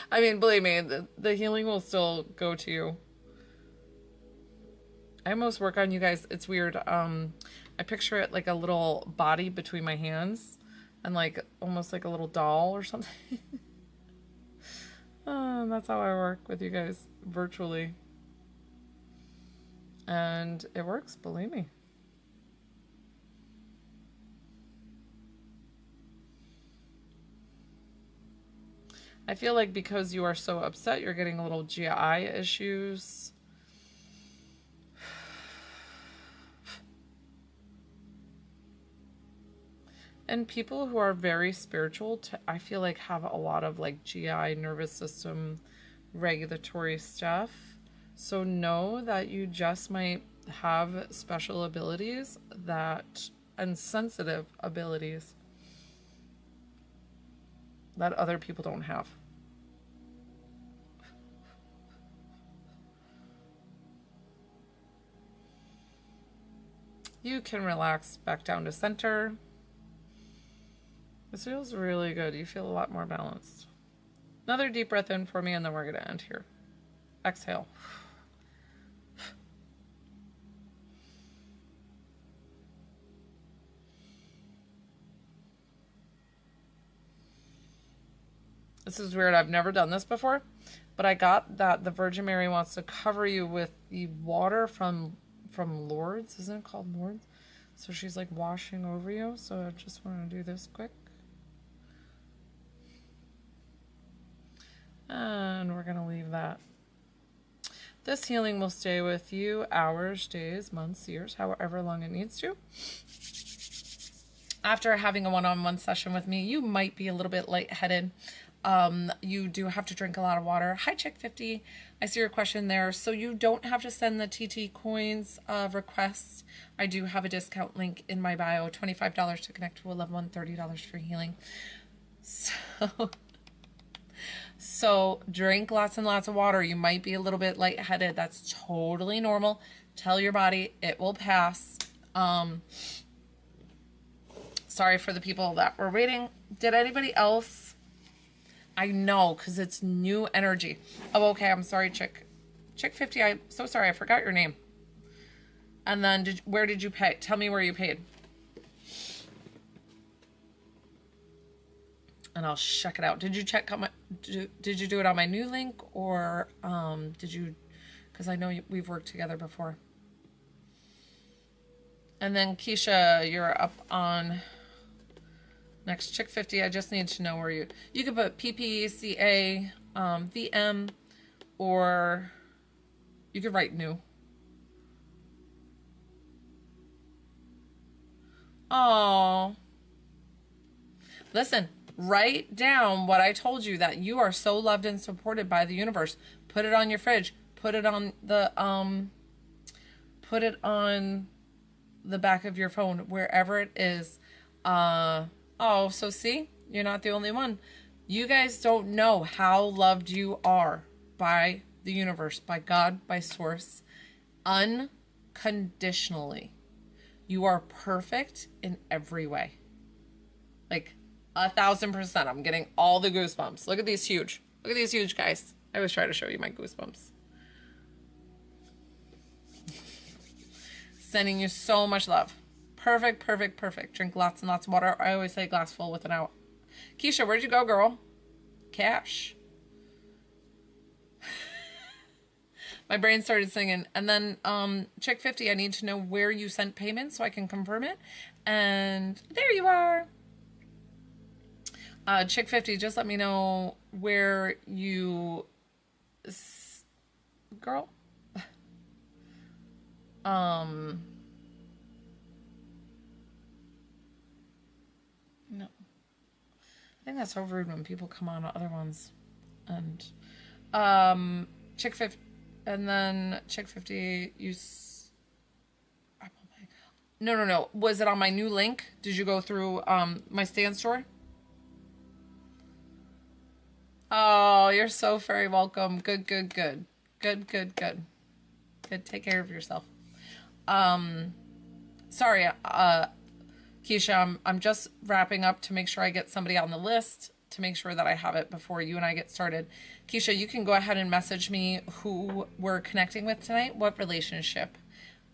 I mean, believe me, the healing will still go to you. I almost work on you guys. It's weird. I picture it like a little body between my hands and like almost like a little doll or something. That's how I work with you guys virtually. And it works, believe me. I feel like because you are so upset, you're getting a little GI issues. And people who are very spiritual, I feel like have a lot of like GI, nervous system, regulatory stuff. So know that you just might have special abilities and sensitive abilities that other people don't have. You can relax back down to center. This feels really good. You feel a lot more balanced. Another deep breath in for me, and then we're going to end here. Exhale. This is weird. I've never done this before, but I got that the Virgin Mary wants to cover you with the water from Lourdes. Isn't it called Lourdes? So she's like washing over you. So I just want to do this quick. And we're going to leave that. This healing will stay with you hours, days, months, years, however long it needs to. After having a one-on-one session with me, you might be a little bit lightheaded. You do have to drink a lot of water. Hi, Chick50. I see your question there. So you don't have to send the TT coins request. I do have a discount link in my bio. $25 to connect to a loved one, $30 for healing. So drink lots and lots of water. You might be a little bit lightheaded. That's totally normal. Tell your body it will pass. Sorry for the people that were waiting. Did anybody else? I know, because it's new energy. Oh, okay. I'm sorry, Chick50. I'm so sorry. I forgot your name. And then where did you pay? Tell me where you paid. And I'll check it out. Did you check out did you do it on my new link, or did you, because I know we've worked together before. And then Keisha, you're up on next. Chick50, I just need to know where you could put PPCA, VM, or you could write new. Oh, listen. Write down what I told you, that you are so loved and supported by the universe. Put it on your fridge. Put it on the back of your phone, wherever it is. Oh, so see, you're not the only one. You guys don't know how loved you are by the universe, by God, by source, unconditionally. You are perfect in every way. Like 1,000%. I'm getting all the goosebumps. Look at these huge. Look at these huge guys. I always try to show you my goosebumps. Sending you so much love. Perfect, perfect, perfect. Drink lots and lots of water. I always say glass full with an out. Keisha, where'd you go, girl? Cash. My brain started singing. And then Chick50, I need to know where you sent payment so I can confirm it. And there you are. Chick50, just let me know where you... Girl? No. I think that's so rude when people come on other ones. And Chick50, and then Chick50, Apple Pay. No. Was it on my new link? Did you go through my Stan store? Oh, you're so very welcome. Good. Good. Take care of yourself. Sorry, Keisha, I'm just wrapping up to make sure I get somebody on the list, to make sure that I have it before you and I get started. Keisha, you can go ahead and message me who we're connecting with tonight, what relationship.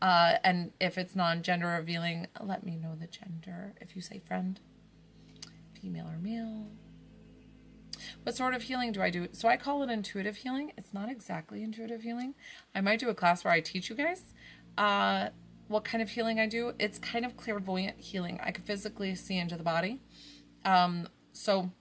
And if it's non-gender revealing, let me know the gender. If you say friend, female or male. What sort of healing do I do? So I call it intuitive healing. It's not exactly intuitive healing. I might do a class where I teach you guys what kind of healing I do. It's kind of clairvoyant healing. I can physically see into the body. So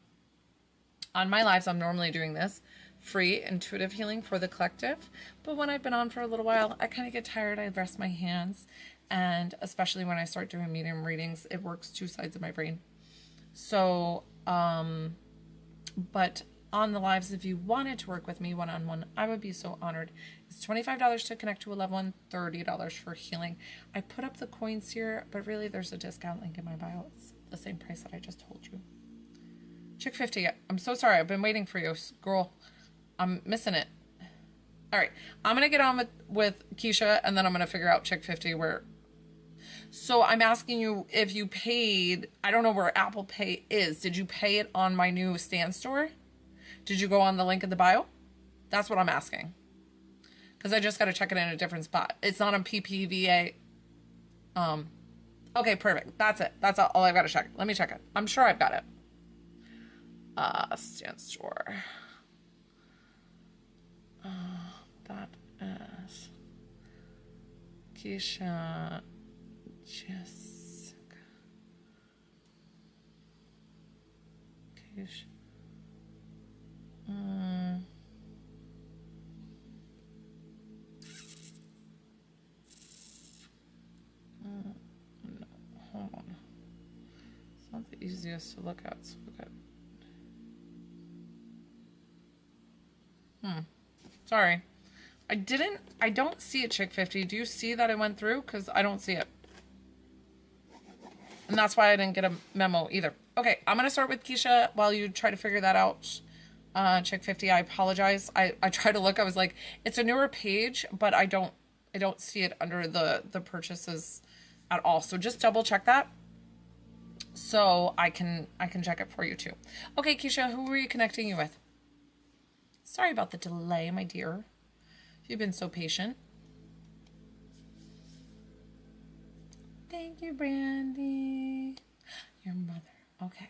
on my lives, I'm normally doing this free intuitive healing for the collective. But when I've been on for a little while, I kind of get tired. I rest my hands. And especially when I start doing medium readings, it works two sides of my brain. So, but on the lives, if you wanted to work with me one-on-one, I would be so honored. It's $25 to connect to a loved one, $30 for healing. I put up the coins here, but really there's a discount link in my bio. It's the same price that I just told you. Chick50, I'm so sorry. I've been waiting for you, girl. I'm missing it. All right, I'm going to get on with Keisha, and then I'm going to figure out Chick50 where... So I'm asking you if you paid, I don't know where Apple Pay is. Did you pay it on my new Stan store? Did you go on the link in the bio? That's what I'm asking. Because I just got to check it in a different spot. It's not on PPVA. Okay, perfect. That's it. That's all I've got to check. Let me check it. I'm sure I've got it. Stan store. That is Keisha. Just page. No, hold on. It's not the easiest to look at. So look at. Sorry. I don't see it, Chick 50. Do you see that I went through? Because I don't see it. And that's why I didn't get a memo either. Okay, I'm going to start with Keisha while you try to figure that out. Chick 50, I apologize. I tried to look. I was like, it's a newer page, but I don't see it under the purchases at all. So just double check that. So I can check it for you too. Okay, Keisha, who were you connecting you with? Sorry about the delay, my dear. You've been so patient. Thank you, Brandy. Your mother. Okay.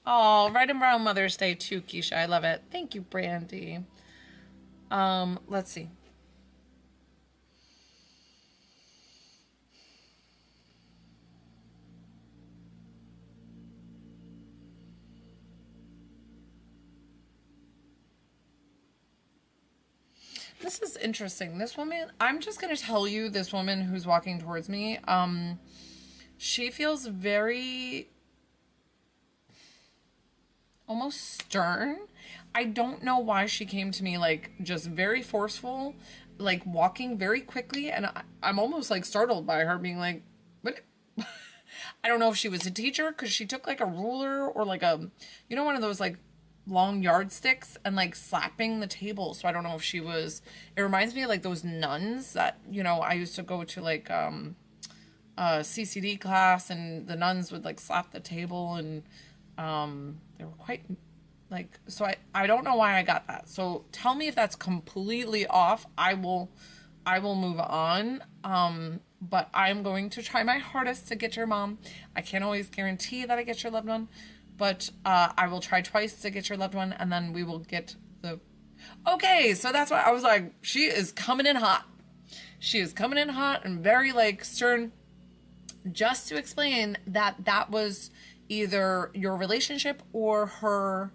Oh, right around Mother's Day too, Keisha. I love it. Thank you, Brandy. Let's see. This is interesting. This woman, I'm just going to tell you, this woman who's walking towards me, she feels very, almost stern. I don't know why she came to me, like, just very forceful, like, walking very quickly, and I'm almost, like, startled by her being like, what? I don't know if she was a teacher, because she took, like, a ruler, or, like, you know, one of those, like, long yardsticks and like slapping the table. So I don't know if she was, it reminds me of like those nuns that, you know, I used to go to like CCD class, and the nuns would like slap the table, and they were quite like, so I don't know why I got that. So tell me if that's completely off. I will move on. But I'm going to try my hardest to get your mom. I can't always guarantee that I get your loved one, but I will try twice to get your loved one, and then we will get the... Okay, so that's why I was like, she is coming in hot. She is coming in hot and very, like, stern. Just to explain that was either your relationship or her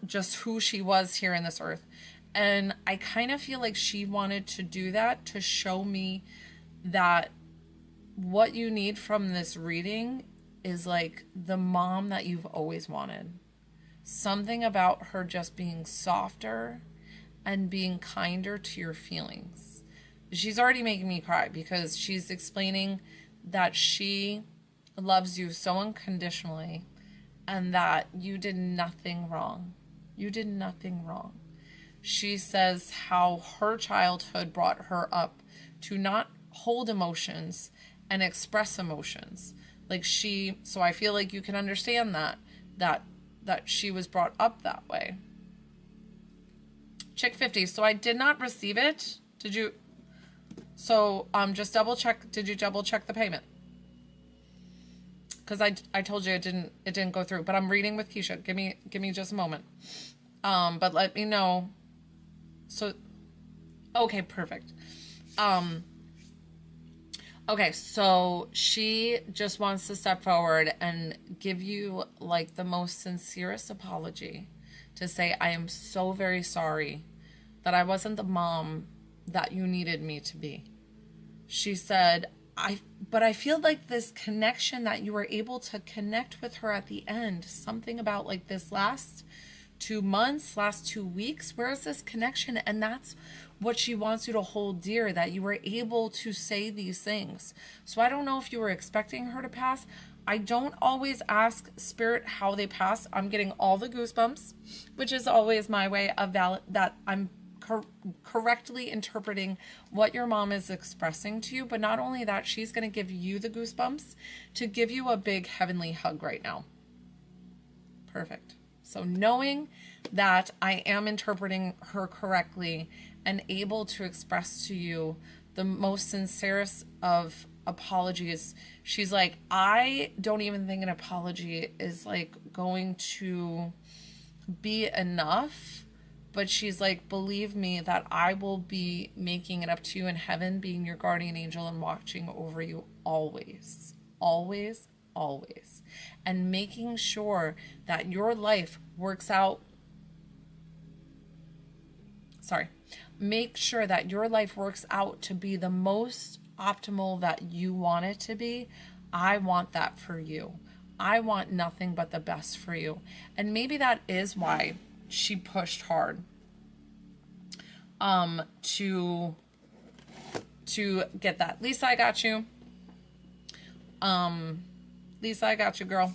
just who she was here in this earth. And I kind of feel like she wanted to do that to show me that what you need from this reading is like the mom that you've always wanted. Something about her just being softer and being kinder to your feelings. She's already making me cry because she's explaining that she loves you so unconditionally and that you did nothing wrong. You did nothing wrong. She says how her childhood brought her up to not hold emotions and express emotions. Like so I feel like you can understand that she was brought up that way. Chick 50. So I did not receive it. Did you? So just double check. Did you double check the payment? Because I told you it didn't go through. But I'm reading with Keisha. Give me just a moment. But let me know. So, okay, perfect. Okay, so she just wants to step forward and give you like the most sincerest apology to say, I am so very sorry that I wasn't the mom that you needed me to be. She said, but I feel like this connection that you were able to connect with her at the end, something about like this last 2 months, last 2 weeks, where is this connection? And that's what she wants you to hold dear, that you were able to say these things. So I don't know if you were expecting her to pass. I don't always ask spirit how they pass. I'm getting all the goosebumps, which is always my way of that I'm correctly interpreting what your mom is expressing to you. But not only that, she's going to give you the goosebumps to give you a big heavenly hug right now. Perfect. So knowing that I am interpreting her correctly and able to express to you the most sincerest of apologies, she's like, I don't even think an apology is like going to be enough. But she's like, believe me that I will be making it up to you in heaven, being your guardian angel and watching over you always. Always, always. And making sure that your life works out. Make sure that your life works out to be the most optimal that you want it to be. I want that for you. I want nothing but the best for you. And maybe that is why she pushed hard to get that. Lisa, I got you. Lisa, I got you, girl.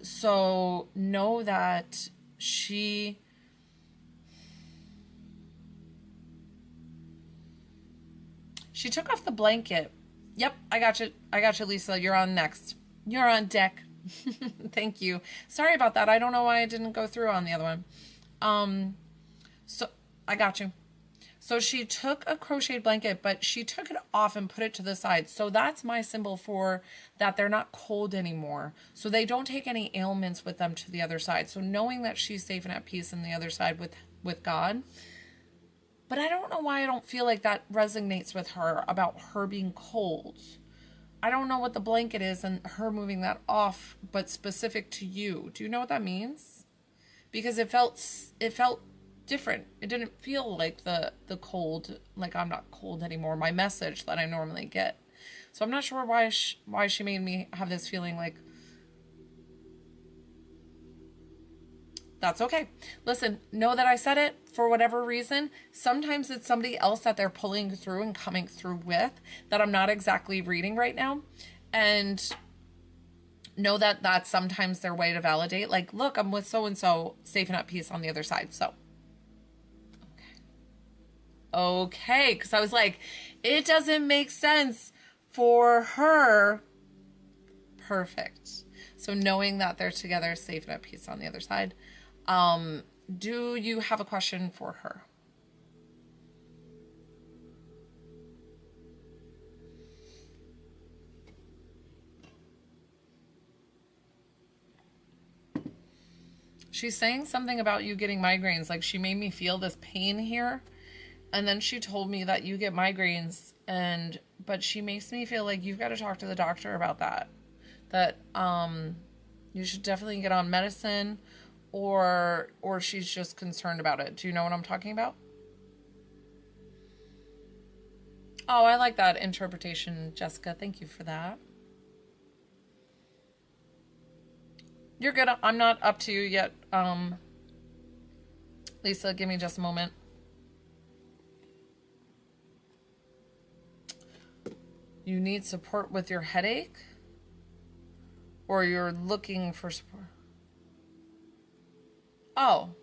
So know that she took off the blanket. Yep, I got you. I got you, Lisa. You're on next. You're on deck. Thank you. Sorry about that. I don't know why I didn't go through on the other one. So I got you. So she took a crocheted blanket, but she took it off and put it to the side. So that's my symbol for that they're not cold anymore. So they don't take any ailments with them to the other side. So knowing that she's safe and at peace on the other side with God. But I don't know why I don't feel like that resonates with her about her being cold. I don't know what the blanket is and her moving that off, but specific to you. Do you know what that means? Because it felt different. It didn't feel like the cold, like I'm not cold anymore, my message that I normally get. So I'm not sure why she made me have this feeling like, that's okay. Listen, know that I said it for whatever reason. Sometimes it's somebody else that they're pulling through and coming through with that I'm not exactly reading right now. And know that that's sometimes their way to validate. Like, look, I'm with so-and-so, safe and at peace on the other side. So, okay. Because I was like, it doesn't make sense for her. Perfect. So knowing that they're together, safe and at peace on the other side. Do you have a question for her? She's saying something about you getting migraines. Like she made me feel this pain here. And then she told me that you get migraines but she makes me feel like you've got to talk to the doctor about that. That, you should definitely get on medicine or she's just concerned about it. Do you know what I'm talking about? Oh, I like that interpretation, Jessica. Thank you for that. You're good. I'm not up to you yet. Lisa, give me just a moment. You need support with your headache? Or you're looking for support? Oh,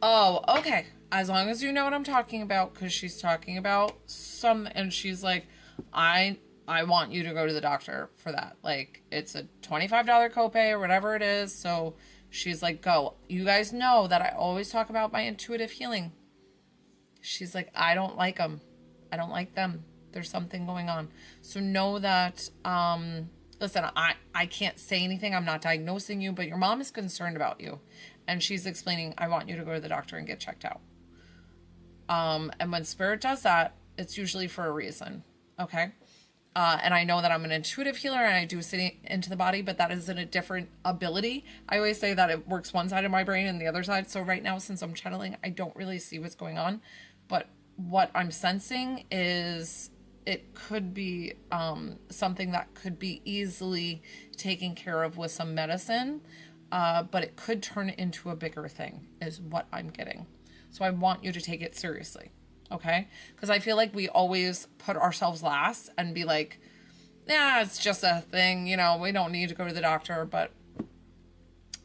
okay. As long as you know what I'm talking about, because she's talking about and she's like, I want you to go to the doctor for that. Like, it's a $25 copay or whatever it is. So she's like, go. You guys know that I always talk about my intuitive healing. She's like, I don't like them. I don't like them. There's something going on. So know that, listen, I can't say anything. I'm not diagnosing you, but your mom is concerned about you. And she's explaining, I want you to go to the doctor and get checked out. And when spirit does that, it's usually for a reason. Okay. And I know that I'm an intuitive healer and I do see into the body, but that is in a different ability. I always say that it works one side of my brain and the other side. So right now, since I'm channeling, I don't really see what's going on, but what I'm sensing is it could be something that could be easily taken care of with some medicine, but it could turn into a bigger thing is what I'm getting. So I want you to take it seriously, okay? Because I feel like we always put ourselves last and be like, yeah, it's just a thing, you know, we don't need to go to the doctor,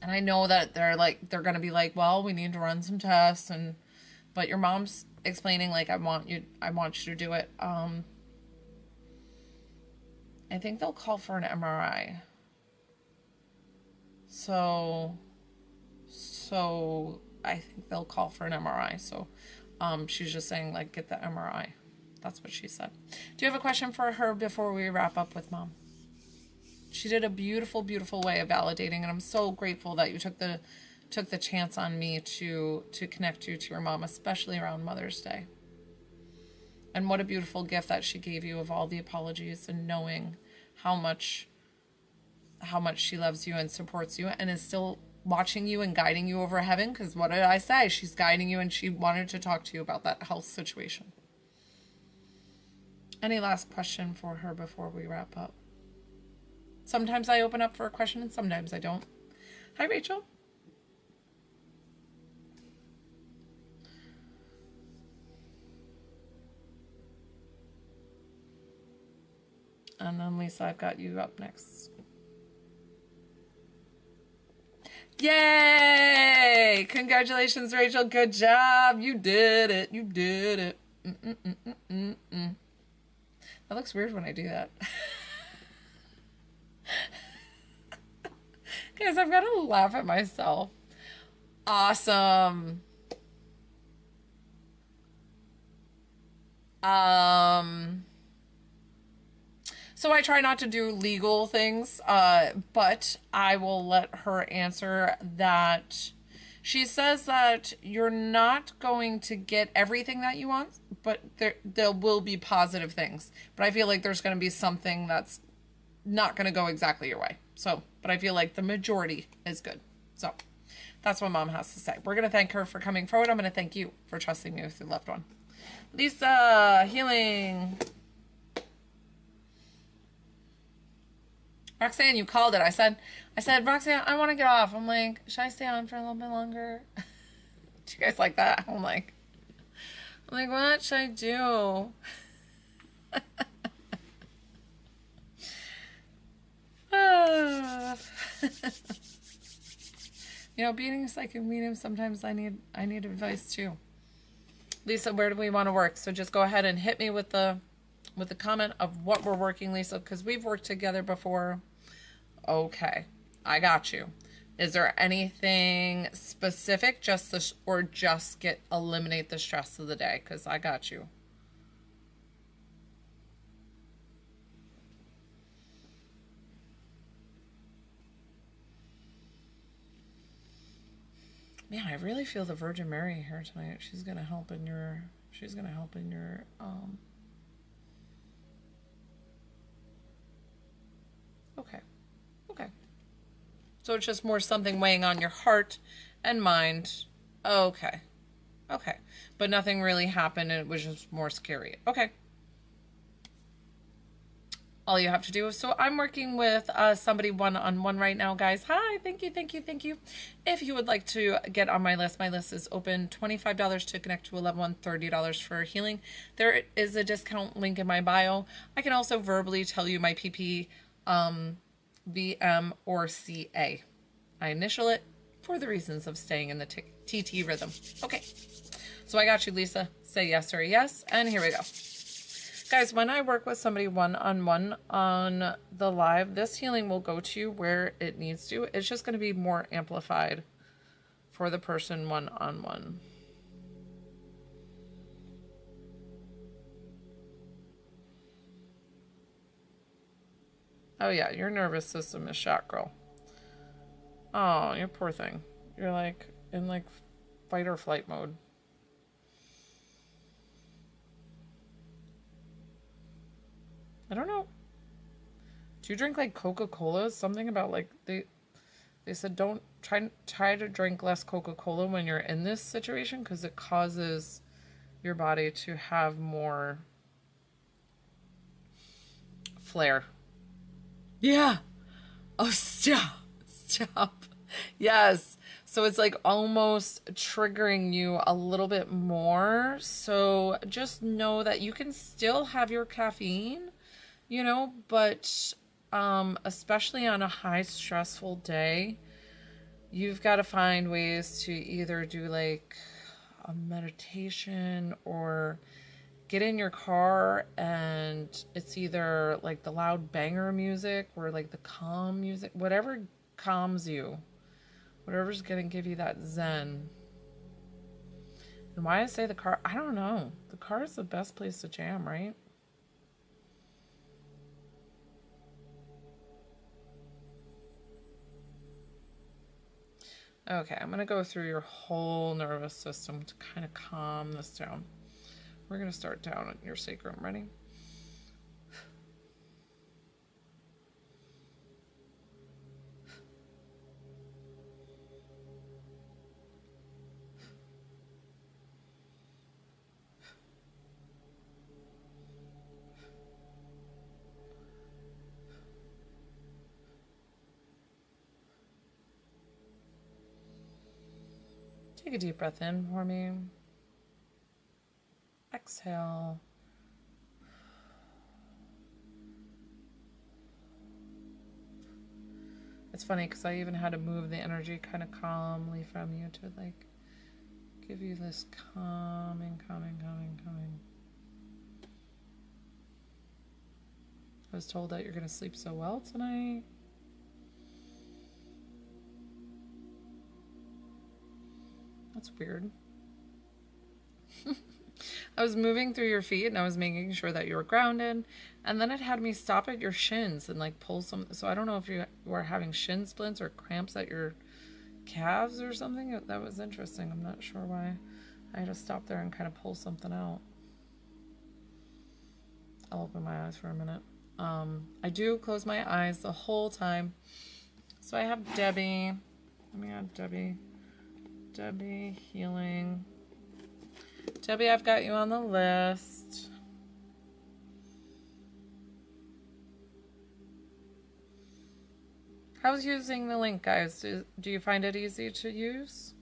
and I know that they're going to be like, well, we need to run some tests, but your mom's explaining, like, I want you to do it. I think they'll call for an MRI. So I think they'll call for an MRI. So, she's just saying, like, get the MRI. That's what she said. Do you have a question for her before we wrap up with mom? She did a beautiful, beautiful way of validating, and I'm so grateful that you took the chance on me to connect you to your mom, especially around Mother's Day. And what a beautiful gift that she gave you of all the apologies and knowing how much she loves you and supports you and is still watching you and guiding you over heaven. Because what did I say? She's guiding you and she wanted to talk to you about that health situation. Any last question for her before we wrap up? Sometimes I open up for a question and sometimes I don't. Hi, Rachel. And then Lisa, I've got you up next. Yay! Congratulations, Rachel. Good job. You did it. You did it. That looks weird when I do that. Guys, I've got to laugh at myself. Awesome. So I try not to do legal things, but I will let her answer that. She says that you're not going to get everything that you want, but there will be positive things. But I feel like there's going to be something that's not going to go exactly your way. So, but I feel like the majority is good. So that's what Mom has to say. We're going to thank her for coming forward. I'm going to thank you for trusting me with your loved one. Lisa, healing. Roxanne, you called it. I said, Roxanne, I want to get off. I'm like, should I stay on for a little bit longer? Do you guys like that? I'm like, what should I do? You know, being a psychic medium, sometimes I need advice too. Lisa, where do we want to work? So just go ahead and hit me with the comment of what we're working, Lisa, because we've worked together before. Okay, I got you. Is there anything specific, or just eliminate the stress of the day? Because I got you. Man, I really feel the Virgin Mary here tonight. She's gonna help in your. Okay. Okay. So it's just more something weighing on your heart and mind. Okay. Okay. But nothing really happened and it was just more scary. Okay. All you have to do is, so I'm working with somebody one-on-one right now, guys. Hi, thank you. If you would like to get on my list is open. $25 to connect to a loved one, $30 for healing. There is a discount link in my bio. I can also verbally tell you my PP, VM, or CA. I initial it for the reasons of staying in the TT rhythm. Okay, so I got you, Lisa. Say yes or yes, and here we go. Guys, when I work with somebody one-on-one on the live, this healing will go to where it needs to. It's just going to be more amplified for the person one-on-one. Oh yeah, your nervous system is shot, girl. Oh, you poor thing. You're like in like fight or flight mode. I don't know. Do you drink like Coca-Cola? Something about like they said don't try to drink less Coca-Cola when you're in this situation because it causes your body to have more flare. Yeah. Oh, stop. Yes. So it's like almost triggering you a little bit more. So just know that you can still have your caffeine, you know, but especially on a high stressful day, you've got to find ways to either do like a meditation or get in your car and it's either like the loud banger music or like the calm music, whatever calms you, whatever's going to give you that zen. And why I say the car, I don't know. The car is the best place to jam, right? Okay, I'm going to go through your whole nervous system to kind of calm this down. We're going to start down at your sacrum. Ready? Take a deep breath in for me. Exhale. It's funny because I even had to move the energy kind of calmly from you to like give you this calming. I was told that you're going to sleep so well tonight. That's weird. I was moving through your feet and I was making sure that you were grounded. And then it had me stop at your shins and like pull some. So I don't know if you were having shin splints or cramps at your calves or something. That was interesting. I'm not sure why. I had to stop there and kind of pull something out. I'll open my eyes for a minute. I do close my eyes the whole time. So I have Debbie. Let me add Debbie. Debbie Healing. Debbie, I've got you on the list. How's using the link, guys? Do you find it easy to use?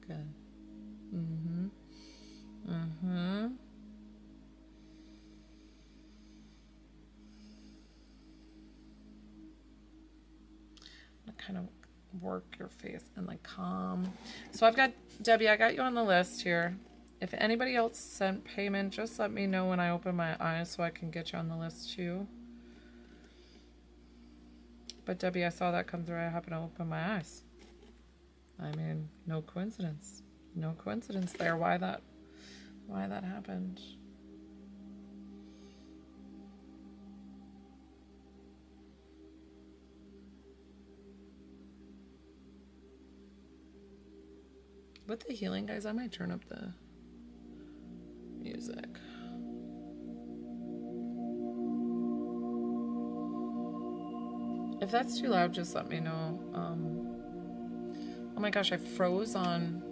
Good. Kind of work your face and like calm. So I've got Debbie, I got you on the list here. If anybody else sent payment, just let me know when I open my eyes so I can get you on the list too. But Debbie, I saw that come through. I happened to open my eyes. I mean, no coincidence. No coincidence there. Why that happened. With the healing, guys, I might turn up the music. If that's too loud, just let me know. Oh my gosh, I froze on